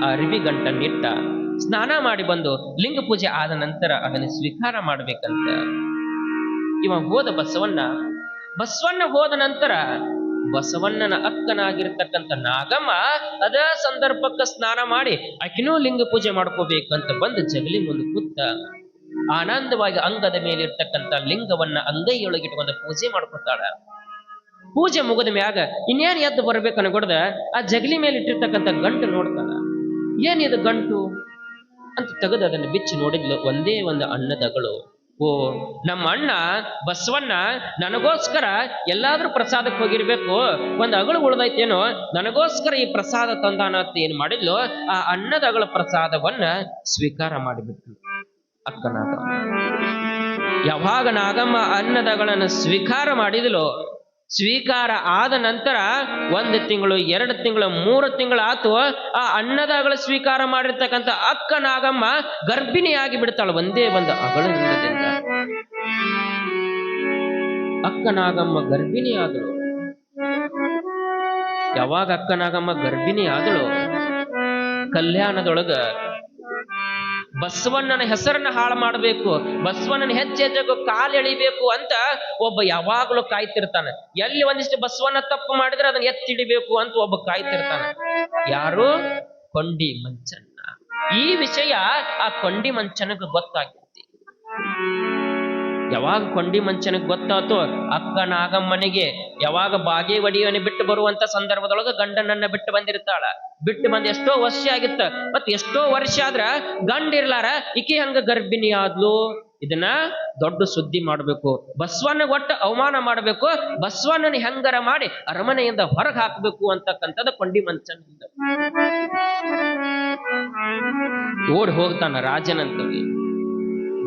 ಆ ಅರ್ಬಿ ಗಂಟನ್ನಿಟ್ಟ, ಸ್ನಾನ ಮಾಡಿ ಬಂದು ಲಿಂಗ ಪೂಜೆ ಆದ ನಂತರ ಅದನ್ನ ಸ್ವೀಕಾರ ಮಾಡ್ಬೇಕಂತ ಇವ ಹೋದ ಬಸವಣ್ಣ ಹೋದ ನಂತರ ಬಸವಣ್ಣನ ಅಕ್ಕನಾಗಿರ್ತಕ್ಕಂಥ ನಾಗಮ್ಮ ಅದ ಸಂದರ್ಭಕ್ಕೆ ಸ್ನಾನ ಮಾಡಿ ಆಕಿನೂ ಲಿಂಗ ಪೂಜೆ ಮಾಡ್ಕೋಬೇಕಂತ ಬಂದು ಜಗಲಿ ಮುಂದೆ ಕೂತ ಆನಂದವಾಗಿ ಅಂಗದ ಮೇಲೆ ಇರ್ತಕ್ಕಂಥ ಲಿಂಗವನ್ನ ಅಂಗೈಯೊಳಗಿಟ್ಕೊಂಡು ಪೂಜೆ ಮಾಡ್ಕೊತಾಳ. ಪೂಜೆ ಮುಗಿದ ಮ್ಯಾಗ ಇನ್ನೇನ್ ಎದ್ದು ಬರ್ಬೇಕು ಅನ್ಕೊಡ್ದ ಆ ಜಗಲಿ ಮೇಲೆ ಇಟ್ಟಿರ್ತಕ್ಕಂಥ ಗಂಟು ನೋಡ್ತಾಳ. ಏನಿದು ಗಂಟು ಅಂತ ತೆಗೆದು ಅದನ್ನು ಬಿಚ್ಚಿ ನೋಡಿದ್ಲು, ಒಂದೇ ಒಂದು ಅನ್ನದಗಳು. ಓ, ನಮ್ಮ ಅಣ್ಣ ಬಸವಣ್ಣ ನನಗೋಸ್ಕರ ಎಲ್ಲಾದ್ರೂ ಪ್ರಸಾದಕ್ಕೆ ಹೋಗಿರ್ಬೇಕು, ಒಂದು ಅಗಳು ಉಳ್ದೈತೇನೋ, ನನಗೋಸ್ಕರ ಈ ಪ್ರಸಾದ ತಂದಾನ ಅಂತ ಏನ್ ಮಾಡಿದ್ಲು, ಆ ಅನ್ನದ ಅಗಳ ಪ್ರಸಾದವನ್ನ ಸ್ವೀಕಾರ ಮಾಡಿಬಿಟ್ಲು ಅಕ್ಕ ನಾಗಮ್ಮ. ಯಾವಾಗ ನಾಗಮ್ಮ ಅನ್ನದಗಳನ್ನು ಸ್ವೀಕಾರ ಮಾಡಿದ್ಲು, ಸ್ವೀಕಾರ ಆದ ನಂತರ 1 ತಿಂಗಳು 2 ತಿಂಗಳು 3 ತಿಂಗಳು ಆತು. ಆ ಅನ್ನದಗಳ ಸ್ವೀಕಾರ ಮಾಡಿರ್ತಕ್ಕಂಥ ಅಕ್ಕ ನಾಗಮ್ಮ ಗರ್ಭಿಣಿಯಾಗಿ ಬಿಡ್ತಾಳು, ಒಂದೇ ಒಂದು ಅಗಳಿಂದ. ಅಕ್ಕ ನಾಗಮ್ಮ ಗರ್ಭಿಣಿ ಆದಳು. ಯಾವಾಗ ಅಕ್ಕ ನಾಗಮ್ಮ ಗರ್ಭಿಣಿ ಆದಳು, ಕಲ್ಯಾಣದೊಳಗ ಬಸವಣ್ಣನ ಹೆಸರನ್ನ ಹಾಳು ಮಾಡಬೇಕು, ಬಸವಣ್ಣನ ಹೆಜ್ಜೆಗೂ ಕಾಲು ಎಳಿಬೇಕು ಅಂತ ಒಬ್ಬ ಯಾವಾಗಲೂ ಕಾಯ್ತಿರ್ತಾನೆ. ಎಲ್ಲಿ ಒಂದಿಷ್ಟು ಬಸವಣ್ಣ ತಪ್ಪು ಮಾಡಿದ್ರೆ ಅದನ್ನ ಎತ್ತಿಡಿಬೇಕು ಅಂತ ಒಬ್ಬ ಕಾಯ್ತಿರ್ತಾನೆ. ಯಾರು? ಕೊಂಡಿ ಮಂಚಣ್ಣ. ಈ ವಿಷಯ ಆ ಕೊಂಡಿ ಮಂಚನಿಗೆ ಗೊತ್ತಾಗೈತಿ. ಯಾವಾಗ ಕೊಂಡಿ ಮಂಚನಿಗೆ ಗೊತ್ತಾತೋ, ಅಕ್ಕ ನಾಗಮ್ಮನಿಗೆ ಯಾವಾಗ ಬಾಗೇವಾಡಿಯನ್ನು ಬಿಟ್ಟು ಬರುವಂತ ಸಂದರ್ಭದೊಳಗ ಗಂಡನನ್ನ ಬಿಟ್ಟು ಬಂದಿರ್ತಾಳ. ಬಿಟ್ಟು ಬಂದ್ ಎಷ್ಟೋ ವರ್ಷ ಆಗಿತ್ತ. ಮತ್ ಎಷ್ಟೋ ವರ್ಷ ಆದ್ರ ಗಂಡ ಇರ್ಲಾರ ಈಕೆ ಹಂಗ ಗರ್ಭಿಣಿ ಆದ್ಲು. ಇದನ್ನ ದೊಡ್ಡ ಸುದ್ದಿ ಮಾಡ್ಬೇಕು, ಬಸವಣ್ಣ ಒಟ್ಟ ಅವಮಾನ ಮಾಡ್ಬೇಕು, ಬಸವಣ್ಣನ ಹೆಂಗರ ಮಾಡಿ ಅರಮನೆಯಿಂದ ಹೊರಗೆ ಹಾಕ್ಬೇಕು ಅಂತಕ್ಕಂಥದ್ದು ಕೊಂಡಿ ಮಂಚನಿಂದ. ಓಡ್ ಹೋಗ್ತಾನ ರಾಜನಂತವಿ.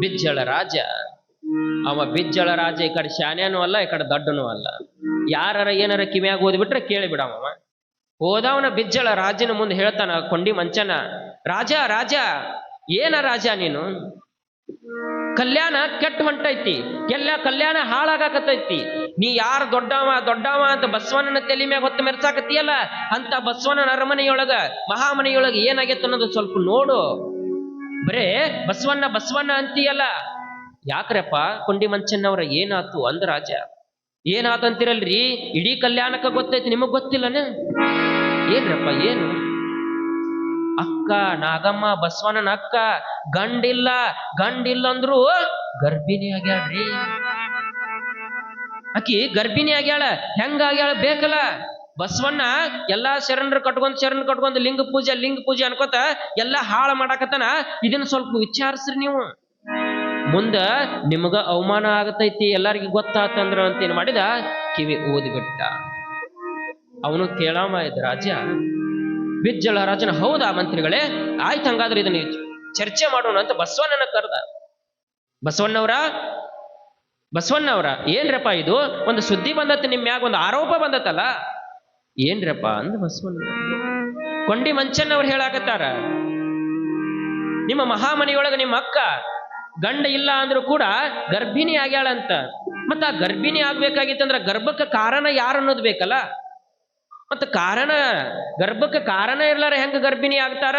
ಬಿಜ್ಜಳ ರಾಜ. ಅವ ಬಿಜ್ಜಳ ರಾಜ ಈ ಕಡೆ ಶಾನ್ಯನೂ ಅಲ್ಲ, ಈ ಕಡೆ ದಡ್ಡನೂ ಅಲ್ಲ. ಯಾರ ಏನಾರ ಕಿವಿಯಾಗ ಓದ್ಬಿಟ್ರೆ ಕೇಳಿಬಿಡವ. ಹೋದವನ ಬಿಜ್ಜಳ ರಾಜನ ಮುಂದೆ ಹೇಳ್ತಾನ ಕೊಂಡಿ ಮಂಚನ, ರಾಜ ರಾಜ ಏನ ರಾಜ ನೀನು? ಕಲ್ಯಾಣ ಕೆಟ್ಟ ಹೊಂಟೈತಿ, ಎಲ್ಲ ಕಲ್ಯಾಣ ಹಾಳಾಗಕತ್ತೈತಿ. ನೀ ಯಾರು ದೊಡ್ಡವ ಅಂತ ಬಸವಣ್ಣನ ತಲೆ ಮ್ಯಾಗ ಹೊತ್ತು ಮೆರ್ಸಾಕತ್ತೀಯಲ್ಲ, ಅಂತ ಬಸವಣ್ಣನ ಅರಮನೆಯೊಳಗ ಮಹಾಮನೆಯೊಳಗ ಏನಾಗೈತೆ ಅನ್ನೋದು ಸ್ವಲ್ಪ ನೋಡು. ಬರೇ ಬಸವಣ್ಣ ಅಂತೀಯಲ್ಲ, ಯಾಕ್ರಪ್ಪ ಕೊಂಡಿ ಮಂಚನ್ನವ್ರ ಏನಾತು ಅಂದ ರಾಜ. ಏನಾತಂತಿರಲ್ರಿ, ಇಡೀ ಕಲ್ಯಾಣಕ್ಕ ಗೊತ್ತೈತಿ, ನಿಮಗ್ ಗೊತ್ತಿಲ್ಲನ? ಏನ್ರಪ್ಪ ಏನು? ಅಕ್ಕ ನಾಗಮ್ಮ ಬಸವಣ್ಣನ ಅಕ್ಕ ಗಂಡಿಲ್ಲ ಅಂದ್ರು ಗರ್ಭಿಣಿ ಆಗ್ಯಾಳ್ರಿ. ಆಕಿ ಗರ್ಭಿಣಿ ಆಗ್ಯಾಳ. ಹೆಂಗ ಆಗ್ಯಾಳ ಬೇಕಲ್ಲ? ಬಸವಣ್ಣ ಎಲ್ಲಾ ಶರಣರು ಕಟ್ಕೊಂಡ್ ಲಿಂಗ ಪೂಜೆ ಅನ್ಕೋತ ಎಲ್ಲಾ ಹಾಳು ಮಾಡಾಕತ್ತಾನ. ಇದನ್ನ ಸ್ವಲ್ಪ ವಿಚಾರಿಸ್ರಿ ನೀವು. ಮುಂದ ನಿಮಗ ಅವಮಾನ ಆಗತೈತಿ, ಎಲ್ಲರಿಗೂ ಗೊತ್ತಾತಂದ್ರ ಅಂತ ಏನ್ ಮಾಡಿದ, ಕಿವಿ ಓದಿಬಿಟ್ಟ. ಅವನು ಕೇಳಾಮ ಇದ್ದ ರಾಜ. ಬಿಜ್ಜಳ ರಾಜನ, ಹೌದಾ ಮಂತ್ರಿಗಳೇ, ಆಯ್ತು ಹಂಗಾದ್ರೆ ಇದನ್ನ ಚರ್ಚೆ ಮಾಡೋಣ ಅಂತ ಬಸವಣ್ಣನ ಕರೆದ. ಬಸವಣ್ಣವ್ರ ಏನ್ರಪ್ಪ ಇದು? ಒಂದು ಸುದ್ದಿ ಬಂದತ್ತ ನಿಮ್ ಮ್ಯಾಗ, ಒಂದು ಆರೋಪ ಬಂದತ್ತಲ್ಲ, ಏನ್ರಪ್ಪ ಅಂದ ಬಸವಣ್ಣ. ಕೊಂಡಿ ಮಂಚನ್ನವ್ರು ಹೇಳಾಕತ್ತಾರ, ನಿಮ್ಮ ಮಹಾಮನಿಯೊಳಗ ನಿಮ್ಮ ಅಕ್ಕ ಗಂಡ ಇಲ್ಲ ಅಂದ್ರೂ ಕೂಡ ಗರ್ಭಿಣಿ ಆಗ್ಯಾಳಂತ. ಮತ್ತ ಆ ಗರ್ಭಿಣಿ ಆಗ್ಬೇಕಾಗಿತ್ತಂದ್ರ ಗರ್ಭಕ್ಕೆ ಕಾರಣ ಯಾರು ಅನ್ನೋದು ಬೇಕಲ್ಲ. ಮತ್ತ ಗರ್ಭಕ್ಕೆ ಕಾರಣ ಇರ್ಲಾರ ಹೆಂಗ ಗರ್ಭಿಣಿ ಆಗ್ತಾರ?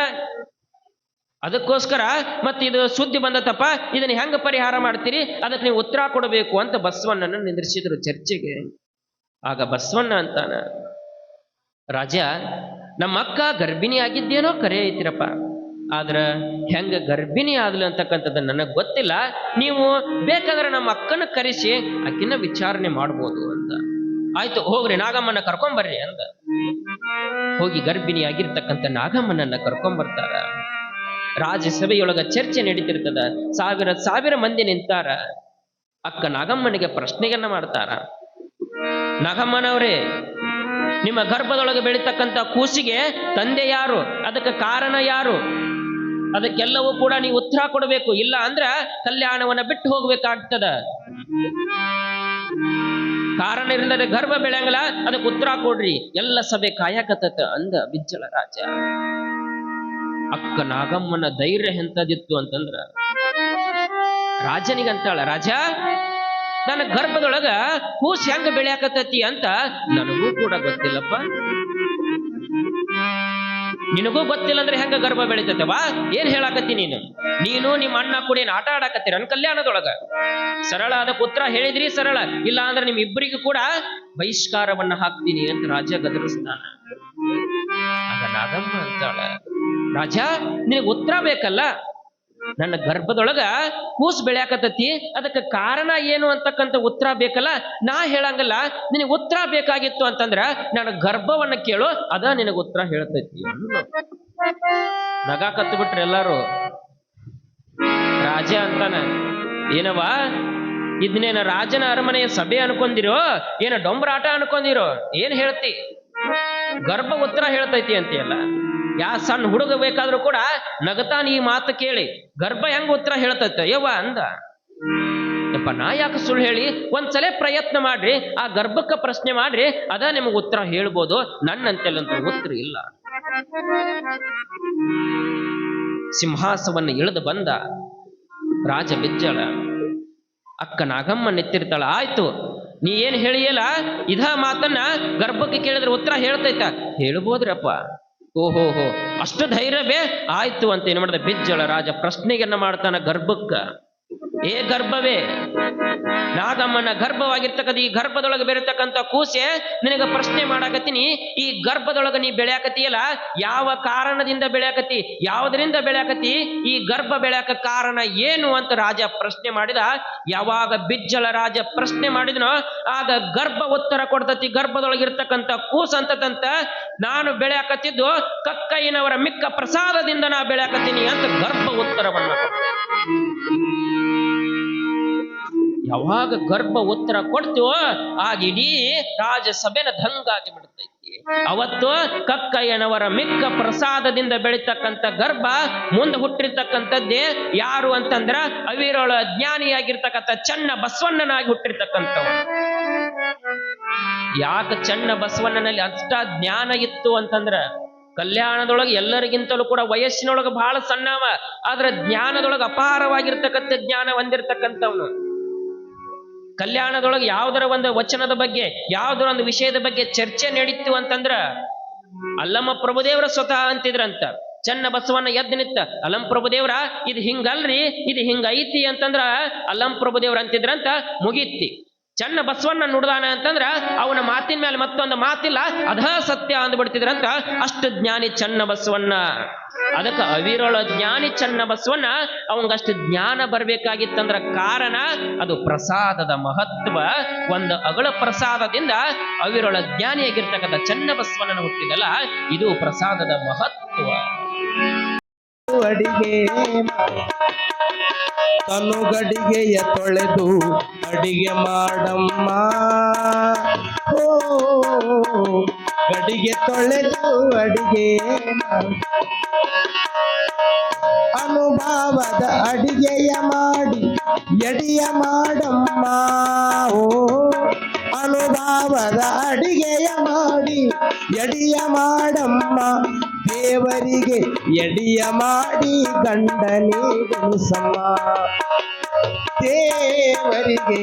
ಅದಕ್ಕೋಸ್ಕರ ಮತ್ತ ಇದು ಸುದ್ದಿ ಬಂದತಪ್ಪ, ಇದನ್ನ ಹೆಂಗ ಪರಿಹಾರ ಮಾಡ್ತೀರಿ, ಅದಕ್ಕೆ ನೀವು ಉತ್ತರ ಕೊಡಬೇಕು ಅಂತ ಬಸವಣ್ಣನ ನಿಂದಿರಿಸಿದ್ರು ಚರ್ಚೆಗೆ. ಆಗ ಬಸವಣ್ಣ ಅಂತಾನ, ರಾಜ ನಮ್ಮ ಅಕ್ಕ ಗರ್ಭಿಣಿ ಆಗಿದ್ದೇನೋ ಕರೆ ಐತಿರಪ್ಪ, ಆದ್ರ ಹೆಂಗ ಗರ್ಭಿಣಿ ಆದ್ಲು ಅಂತಕ್ಕಂಥದ್ದು ನನಗ್ ಗೊತ್ತಿಲ್ಲ. ನೀವು ಬೇಕಾದ್ರೆ ನಮ್ಮ ಅಕ್ಕನ ಕರೆಸಿ ಅಕ್ಕಿನ ವಿಚಾರಣೆ ಮಾಡ್ಬೋದು ಅಂತ. ಆಯ್ತು ಹೋಗ್ರಿ, ನಾಗಮ್ಮನ ಕರ್ಕೊಂಬರ್ರಿ ಅಂದ. ಹೋಗಿ ಗರ್ಭಿಣಿ ಆಗಿರ್ತಕ್ಕಂಥ ನಾಗಮ್ಮನನ್ನ ಕರ್ಕೊಂಬರ್ತಾರ. ರಾಜ್ಯಸಭೆಯೊಳಗ ಚರ್ಚೆ ನಡೀತಿರ್ತದ. ಸಾವಿರ ಮಂದಿ ನಿಂತಾರ. ಅಕ್ಕ ನಾಗಮ್ಮನಿಗೆ ಪ್ರಶ್ನೆಯನ್ನ ಮಾಡ್ತಾರ. ನಾಗಮ್ಮನವರೇ, ನಿಮ್ಮ ಗರ್ಭದೊಳಗೆ ಬೆಳೀತಕ್ಕಂಥ ಕೂಸಿಗೆ ತಂದೆ ಯಾರು? ಅದಕ್ಕೆ ಕಾರಣ ಯಾರು? ಅದಕ್ಕೆಲ್ಲವೂ ಕೂಡ ನೀವು ಉತ್ತರ ಕೊಡಬೇಕು. ಇಲ್ಲ ಅಂದ್ರ ಕಲ್ಯಾಣವನ್ನ ಬಿಟ್ಟು ಹೋಗ್ಬೇಕಾಗ್ತದ. ಕಾರಣ ಇಲ್ಲದೆ ಗರ್ಭ ಬೆಳೆಯಂಗಲ್ಲ, ಅದಕ್ಕೆ ಉತ್ತರ ಕೊಡ್ರಿ. ಎಲ್ಲ ಸಭೆ ಕಾಯಕತ್ತ ಅಂದ ಬಿಜ್ಜಳ ರಾಜ. ಅಕ್ಕ ನಾಗಮ್ಮನ ಧೈರ್ಯ ಎಂತದಿತ್ತು ಅಂತಂದ್ರ, ರಾಜನಿಗಂತಾಳ, ರಾಜ ನನ್ನ ಗರ್ಭದೊಳಗ ಕೂಸ್ ಹೆಂಗ ಬೆಳೆಯಾಕತ್ತತಿ ಅಂತ ನನಗೂ ಕೂಡ ಗೊತ್ತಿಲ್ಲಪ್ಪ. ನಿನಗೂ ಗೊತ್ತಿಲ್ಲ ಅಂದ್ರೆ ಹೆಂಗ ಗರ್ಭ ಬೆಳಿತೈತವಾ? ಏನ್ ಹೇಳಾಕತ್ತಿ ನೀನು ನಿಮ್ಮ ಅಣ್ಣ ಕೂಡ ಏನ್ ಆಟ ಆಡಾಕತ್ತೀರ ನನ್ ಕಲ್ಯಾಣದೊಳಗ? ಸರಳ ಅದಕ್ಕೆ ಉತ್ತರ ಹೇಳಿದ್ರಿ ಸರಳ, ಇಲ್ಲ ಅಂದ್ರೆ ನಿಮ್ ಇಬ್ಬರಿಗೂ ಕೂಡ ಬಹಿಷ್ಕಾರವನ್ನ ಹಾಕ್ತೀನಿ ಅಂತ ರಾಜ ಗದರಿಸ್ತಾನ. ಆಗ ನಾಗಮ್ಮ ಅಂತಾಳ, ರಾಜ ನಿನಗೆ ಉತ್ತರ ಬೇಕಲ್ಲ, ನನ್ನ ಗರ್ಭದೊಳಗ ಕೂಸು ಬೆಳ್ಯಾಕತ್ತತಿ, ಅದಕ್ಕೆ ಕಾರಣ ಏನು ಅಂತಕ್ಕಂಥ ಉತ್ತರ ಬೇಕಲ್ಲ. ನಾ ಹೇಳಂಗಲ್ಲ, ನಿನಗೆ ಉತ್ತರ ಬೇಕಾಗಿತ್ತು ಅಂತಂದ್ರ ನನ್ನ ಗರ್ಭವನ್ನ ಕೇಳು, ಅದ ನಿನಗೆ ಉತ್ತರ ಹೇಳ್ತೈತಿ. ನಗಾ ಕತ್ತು ಬಿಟ್ರೆ ಎಲ್ಲಾರು. ರಾಜ ಅಂತಾನ, ಏನವ ಇದನ್ನೇನ ರಾಜನ ಅರಮನೆಯ ಸಭೆ ಅನ್ಕೊಂಡಿರೋ, ಏನ ಡೊಂಬರಾಟ ಅನ್ಕೊಂಡಿರೋ? ಏನ್ ಹೇಳ್ತಿ? ಗರ್ಭ ಉತ್ತರ ಹೇಳ್ತೈತಿ ಅಂತೀಯಲ್ಲ. ಯಾ ಸಣ್ಣ ಹುಡುಗ ಬೇಕಾದ್ರೂ ಕೂಡ ನಗತಾನ ಈ ಮಾತು ಕೇಳಿ ಗರ್ಭ ಹೆಂಗ ಉತ್ತರ ಹೇಳ್ತೈತೆ ಯವ್ವ ಅಂದ. ಯಪ್ಪ ನಾ ಯಾಕೆ ಸುಳ್ಳು ಹೇಳಿ? ಒಂದ್ಸಲ ಪ್ರಯತ್ನ ಮಾಡ್ರಿ, ಆ ಗರ್ಭಕ್ಕೆ ಪ್ರಶ್ನೆ ಮಾಡ್ರಿ, ಅದ ನಿಮಗೆ ಉತ್ತರ ಹೇಳ್ಬೋದು. ನನ್ನಂತೆಲ್ಲಂತ ಉತ್ತರ ಇಲ್ಲ. ಸಿಂಹಾಸವನ್ನು ಇಳಿದು ಬಂದ ರಾಜ ಬಿಜ್ಜಳ. ಅಕ್ಕ ನಾಗಮ್ಮ ನೆತ್ತಿರ್ತಾಳ, ಆಯ್ತು ನೀ ಏನ್ ಹೇಳಿಯಲ್ಲ, ಇದ ಮಾತನ್ನ ಗರ್ಭಕ್ಕೆ ಕೇಳಿದ್ರೆ ಉತ್ತರ ಹೇಳ್ತೈತ? ಹೇಳ್ಬೋದ್ರಪ್ಪ. ಓಹೋಹೋ, ಅಷ್ಟು ಧೈರ್ಯವೇ ಆಯ್ತು ಅಂತ ಏನು ಮಾಡಿದ ಬಿಜ್ಜಳ ರಾಜ ಪ್ರಶ್ನೆಯನ್ನ ಮಾಡ್ತಾನ ಗರ್ಭಕ್ಕ. ಏ ಗರ್ಭವೇ, ನಾಗಮ್ಮನ ಗರ್ಭವಾಗಿರ್ತಕ್ಕಂಥ ಈ ಗರ್ಭದೊಳಗೆ ಬೆರತಕ್ಕಂಥ ಕೂಸೆ, ನಿನಗ ಪ್ರಶ್ನೆ ಮಾಡಾಕತ್ತೀನಿ. ಈ ಗರ್ಭದೊಳಗೆ ನೀ ಬೆಳೆಯಾಕತಿಯಲ್ಲ, ಯಾವ ಕಾರಣದಿಂದ ಬೆಳೆಯಾಕತಿ, ಯಾವುದರಿಂದ ಬೆಳೆಯಾಕತಿ, ಈ ಗರ್ಭ ಬೆಳೆಯಾಕ ಕಾರಣ ಏನು ಅಂತ ರಾಜ ಪ್ರಶ್ನೆ ಮಾಡಿದ. ಯಾವಾಗ ಬಿಜ್ಜಳ ರಾಜ ಪ್ರಶ್ನೆ ಮಾಡಿದನೋ ಆಗ ಗರ್ಭ ಉತ್ತರ ಕೊಡ್ತತಿ. ಗರ್ಭದೊಳಗಿರ್ತಕ್ಕಂಥ ಕೂಸ ಅಂತದಂತ, ನಾನು ಬೆಳೆಯಾಕತ್ತಿದ್ದು ಕಕ್ಕಯ್ಯನವರ ಮಿಕ್ಕ ಪ್ರಸಾದದಿಂದ ನಾ ಬೆಳೆಯಾಕತ್ತೀನಿ ಅಂತ ಗರ್ಭ ಉತ್ತರವನ್ನ. ಯಾವಾಗ ಗರ್ಭ ಉತ್ತರ ಕೊಡ್ತೀವೋ ಆಗ ಇಡೀ ರಾಜಸಭೆನ ದಂಗಾಗಿ ಬಿಡ್ತೈತಿ. ಅವತ್ತು ಕಕ್ಕಯ್ಯನವರ ಮಿಕ್ಕ ಪ್ರಸಾದದಿಂದ ಬೆಳೀತಕ್ಕಂಥ ಗರ್ಭ ಮುಂದೆ ಹುಟ್ಟಿರ್ತಕ್ಕಂಥದ್ದೇ ಯಾರು ಅಂತಂದ್ರ ಅವಿರಳ ಜ್ಞಾನಿಯಾಗಿರ್ತಕ್ಕಂಥ ಚನ್ನ ಬಸವಣ್ಣನಾಗಿ ಹುಟ್ಟಿರ್ತಕ್ಕಂಥವ. ಯಾಕೆ ಚನ್ನ ಬಸವಣ್ಣನಲ್ಲಿ ಅಷ್ಟ ಜ್ಞಾನ ಇತ್ತು ಅಂತಂದ್ರ, ಕಲ್ಯಾಣದೊಳಗೆ ಎಲ್ಲರಿಗಿಂತಲೂ ಕೂಡ ವಯಸ್ಸಿನೊಳಗೆ ಬಹಳ ಸಣ್ಣವ, ಆದ್ರೆ ಜ್ಞಾನದೊಳಗೆ ಅಪಾರವಾಗಿರ್ತಕ್ಕಂಥ ಜ್ಞಾನ ಹೊಂದಿರತಕ್ಕಂಥವನು. ಕಲ್ಯಾಣದೊಳಗೆ ಯಾವುದರ ಒಂದು ವಚನದ ಬಗ್ಗೆ, ಯಾವುದರ ಒಂದು ವಿಷಯದ ಬಗ್ಗೆ ಚರ್ಚೆ ನಡೀತು ಅಂತಂದ್ರ ಅಲ್ಲಮ್ಮ ಪ್ರಭುದೇವರ ಸ್ವತಃ ಅಂತಿದ್ರಂತ. ಚನ್ನ ಬಸವಣ್ಣ ಎದ್ದು ನಿಂತ, ಅಲ್ಲಂ ಪ್ರಭುದೇವ್ರ ಇದು ಹಿಂಗಲ್ರಿ, ಇದು ಹಿಂಗ ಐತಿ ಅಂತಂದ್ರ ಅಲ್ಲಂ ಪ್ರಭುದೇವ್ರ ಅಂತಿದ್ರಂತ. ಮುಗೀತಿ. ಚನ್ನ ಬಸವಣ್ಣ ನುಡ್ದಾನ ಅಂತಂದ್ರ ಅವನ ಮಾತಿನ ಮೇಲೆ ಮತ್ತೊಂದು ಮಾತಿಲ್ಲ, ಅಧ ಸತ್ಯ ಅಂದ್ಬಿಡ್ತಿದ್ರಂತ. ಅಷ್ಟು ಜ್ಞಾನಿ ಚನ್ನ ಬಸವಣ್ಣ. ಅದಕ್ಕೆ ಅವಿರಳ ಜ್ಞಾನಿ ಚನ್ನ ಬಸವಣ್ಣ ಅವಂಗಷ್ಟು ಜ್ಞಾನ ಬರ್ಬೇಕಾಗಿತ್ತಂದ್ರ ಕಾರಣ ಅದು ಪ್ರಸಾದದ ಮಹತ್ವ. ಒಂದು ಅಗಳ ಪ್ರಸಾದದಿಂದ ಅವಿರಳ ಜ್ಞಾನಿಯಾಗಿರ್ತಕ್ಕಂಥ ಚನ್ನ ಬಸವಣ್ಣನ ಹುಟ್ಟಿದಲ್ಲ, ಇದು ಪ್ರಸಾದದ ಮಹತ್ವ. ಅಡಿಗೆ ತನುಗಡಿಗೆಯ ತೊಳೆದು ಅಡಿಗೆ ಮಾಡಮ್ಮ, ಓ ಗಡಿಗೆ ತೊಳೆದು ಅಡಿಗೆ ಅನುಭವದ ಅಡಿಗೆಯ ಮಾಡಿ ಎಡಿಯ ಮಾಡಮ್ಮ, ಓ ಅನುಭವದ ಅಡಿಗೆಯ ಮಾಡಿ ಎಡಿಯ ಮಾಡಮ್ಮ, ದೇವರಿಗೆ ಎಡಿಯ ಮಾಡಿ ಗಂಡನೇ ಗುಣಿಸಮ್ಮ, ದೇವರಿಗೆ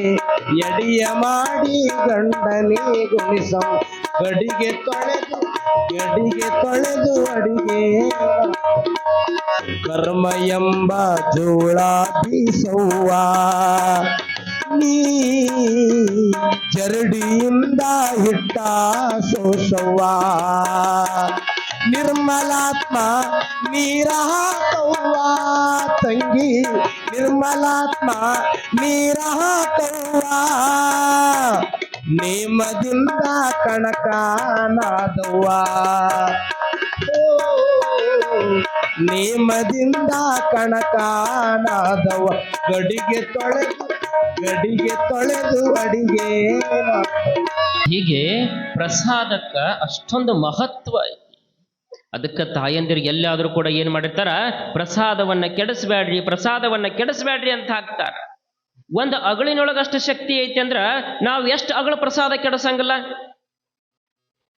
ಎಡಿಯ ಮಾಡಿ ಗಂಡನೇ ಗುಣಿಸಮ್ಮ, ಗಡಿಗೆ ತೊಳೆದು ಅಡಿಗೆ ಕರ್ಮ ಎಂಬ ಜೋಳ ಬೀಸವ್ವ, ನೀ ಜರಡಿಯಿಂದ ಹಿಟ್ಟ ಸೋಸವ್ವ, ನಿರ್ಮಲಾತ್ಮ ನೀರ ಹಾಕವ್ವ ತಂಗಿ, ನಿರ್ಮಲಾತ್ಮ ನೀರ ಹಾಕವ್ವ, ನೇಮದಿಂದ ಕಣಕ ನಾದವ್ವ, ನೇಮದಿಂದ ಕಣಕ ನಾದವ್ವ, ಗಡಿಗೆ ತೊಳೆದು ಅಡಿಗೆ. ಹೀಗೆ ಪ್ರಸಾದಕ್ಕ ಅಷ್ಟೊಂದು ಮಹತ್ವ ಐತಿ. ಅದಕ್ಕೆ ತಾಯಂದಿರಿಗೆ ಎಲ್ಲಾದ್ರೂ ಕೂಡ ಏನ್ ಮಾಡಿರ್ತಾರ, ಪ್ರಸಾದವನ್ನ ಕೆಡಿಸ್ಬೇಡ್ರಿ, ಪ್ರಸಾದವನ್ನ ಕೆಡಿಸ್ಬೇಡ್ರಿ ಅಂತ ಹಾಕ್ತಾರ. ಒಂದು ಅಗಳಿನೊಳಗಷ್ಟು ಶಕ್ತಿ ಐತಿ ಅಂದ್ರ ನಾವು ಎಷ್ಟು ಅಗಳ ಪ್ರಸಾದ ಕೆಡಿಸಂಗಿಲ್ಲ.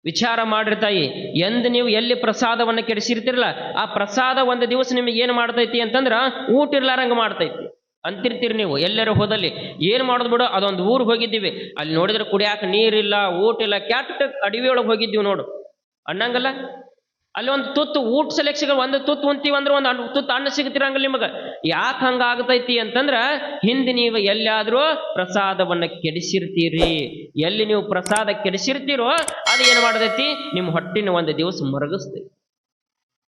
ವಿಚಾರ ಮಾಡಿರ್ತಾಯಿ, ಎಂದು ನೀವು ಎಲ್ಲಿ ಪ್ರಸಾದವನ್ನ ಕೆಡಿಸಿರ್ತಿರಲ್ಲ, ಆ ಪ್ರಸಾದ ಒಂದು ದಿವಸ ನಿಮಗೆ ಏನ್ ಮಾಡ್ತೈತಿ ಅಂತಂದ್ರ ಊಟ ಇರ್ಲಾರಂಗ ಮಾಡ್ತೈತಿ ಅಂತಿರ್ತೀರಿ. ನೀವು ಎಲ್ಲರೂ ಹೋದಲ್ಲಿ ಏನ್ ಮಾಡೋದು ಬಿಡು, ಅದೊಂದು ಊರಿಗೆ ಹೋಗಿದ್ದೀವಿ, ಅಲ್ಲಿ ನೋಡಿದ್ರೆ ಕುಡಿಯಾಕ ನೀರಿಲ್ಲ, ಊಟ ಇಲ್ಲ, ಕೆಟ್ಟ ಅಡವಿಯೊಳಗೆ ಹೋಗಿದ್ದೀವಿ ನೋಡು ಅನ್ನಂಗಲ್ಲ. ಅಲ್ಲಿ ಒಂದು ತುತ್ತು ಊಟ ಸೆಲೆಕ್ಷನ್, ಒಂದು ತುತ್ತು ಉಂತೀವಿ ಅಂದ್ರೆ ಒಂದು ತುತ್ತು ಅನ್ನ ಸಿಗ್ತಿರಂಗಿಲ್ಲ ನಿಮಗೆ. ಯಾಕೆ ಹಂಗಾಗ್ತೈತಿ ಅಂತಂದ್ರ ಹಿಂದೆ ನೀವು ಎಲ್ಲಾದ್ರೂ ಪ್ರಸಾದವನ್ನ ಕೆಡಿಸಿರ್ತೀರಿ. ಎಲ್ಲಿ ನೀವು ಪ್ರಸಾದ ಕೆಡಿಸಿರ್ತೀರೋ ಅದು ಏನ್ ಮಾಡ್ತೈತಿ, ನಿಮ್ಮ ಹೊಟ್ಟಿನ ಒಂದು ದಿವಸ ಮರಗಿಸ್ತೈತಿ.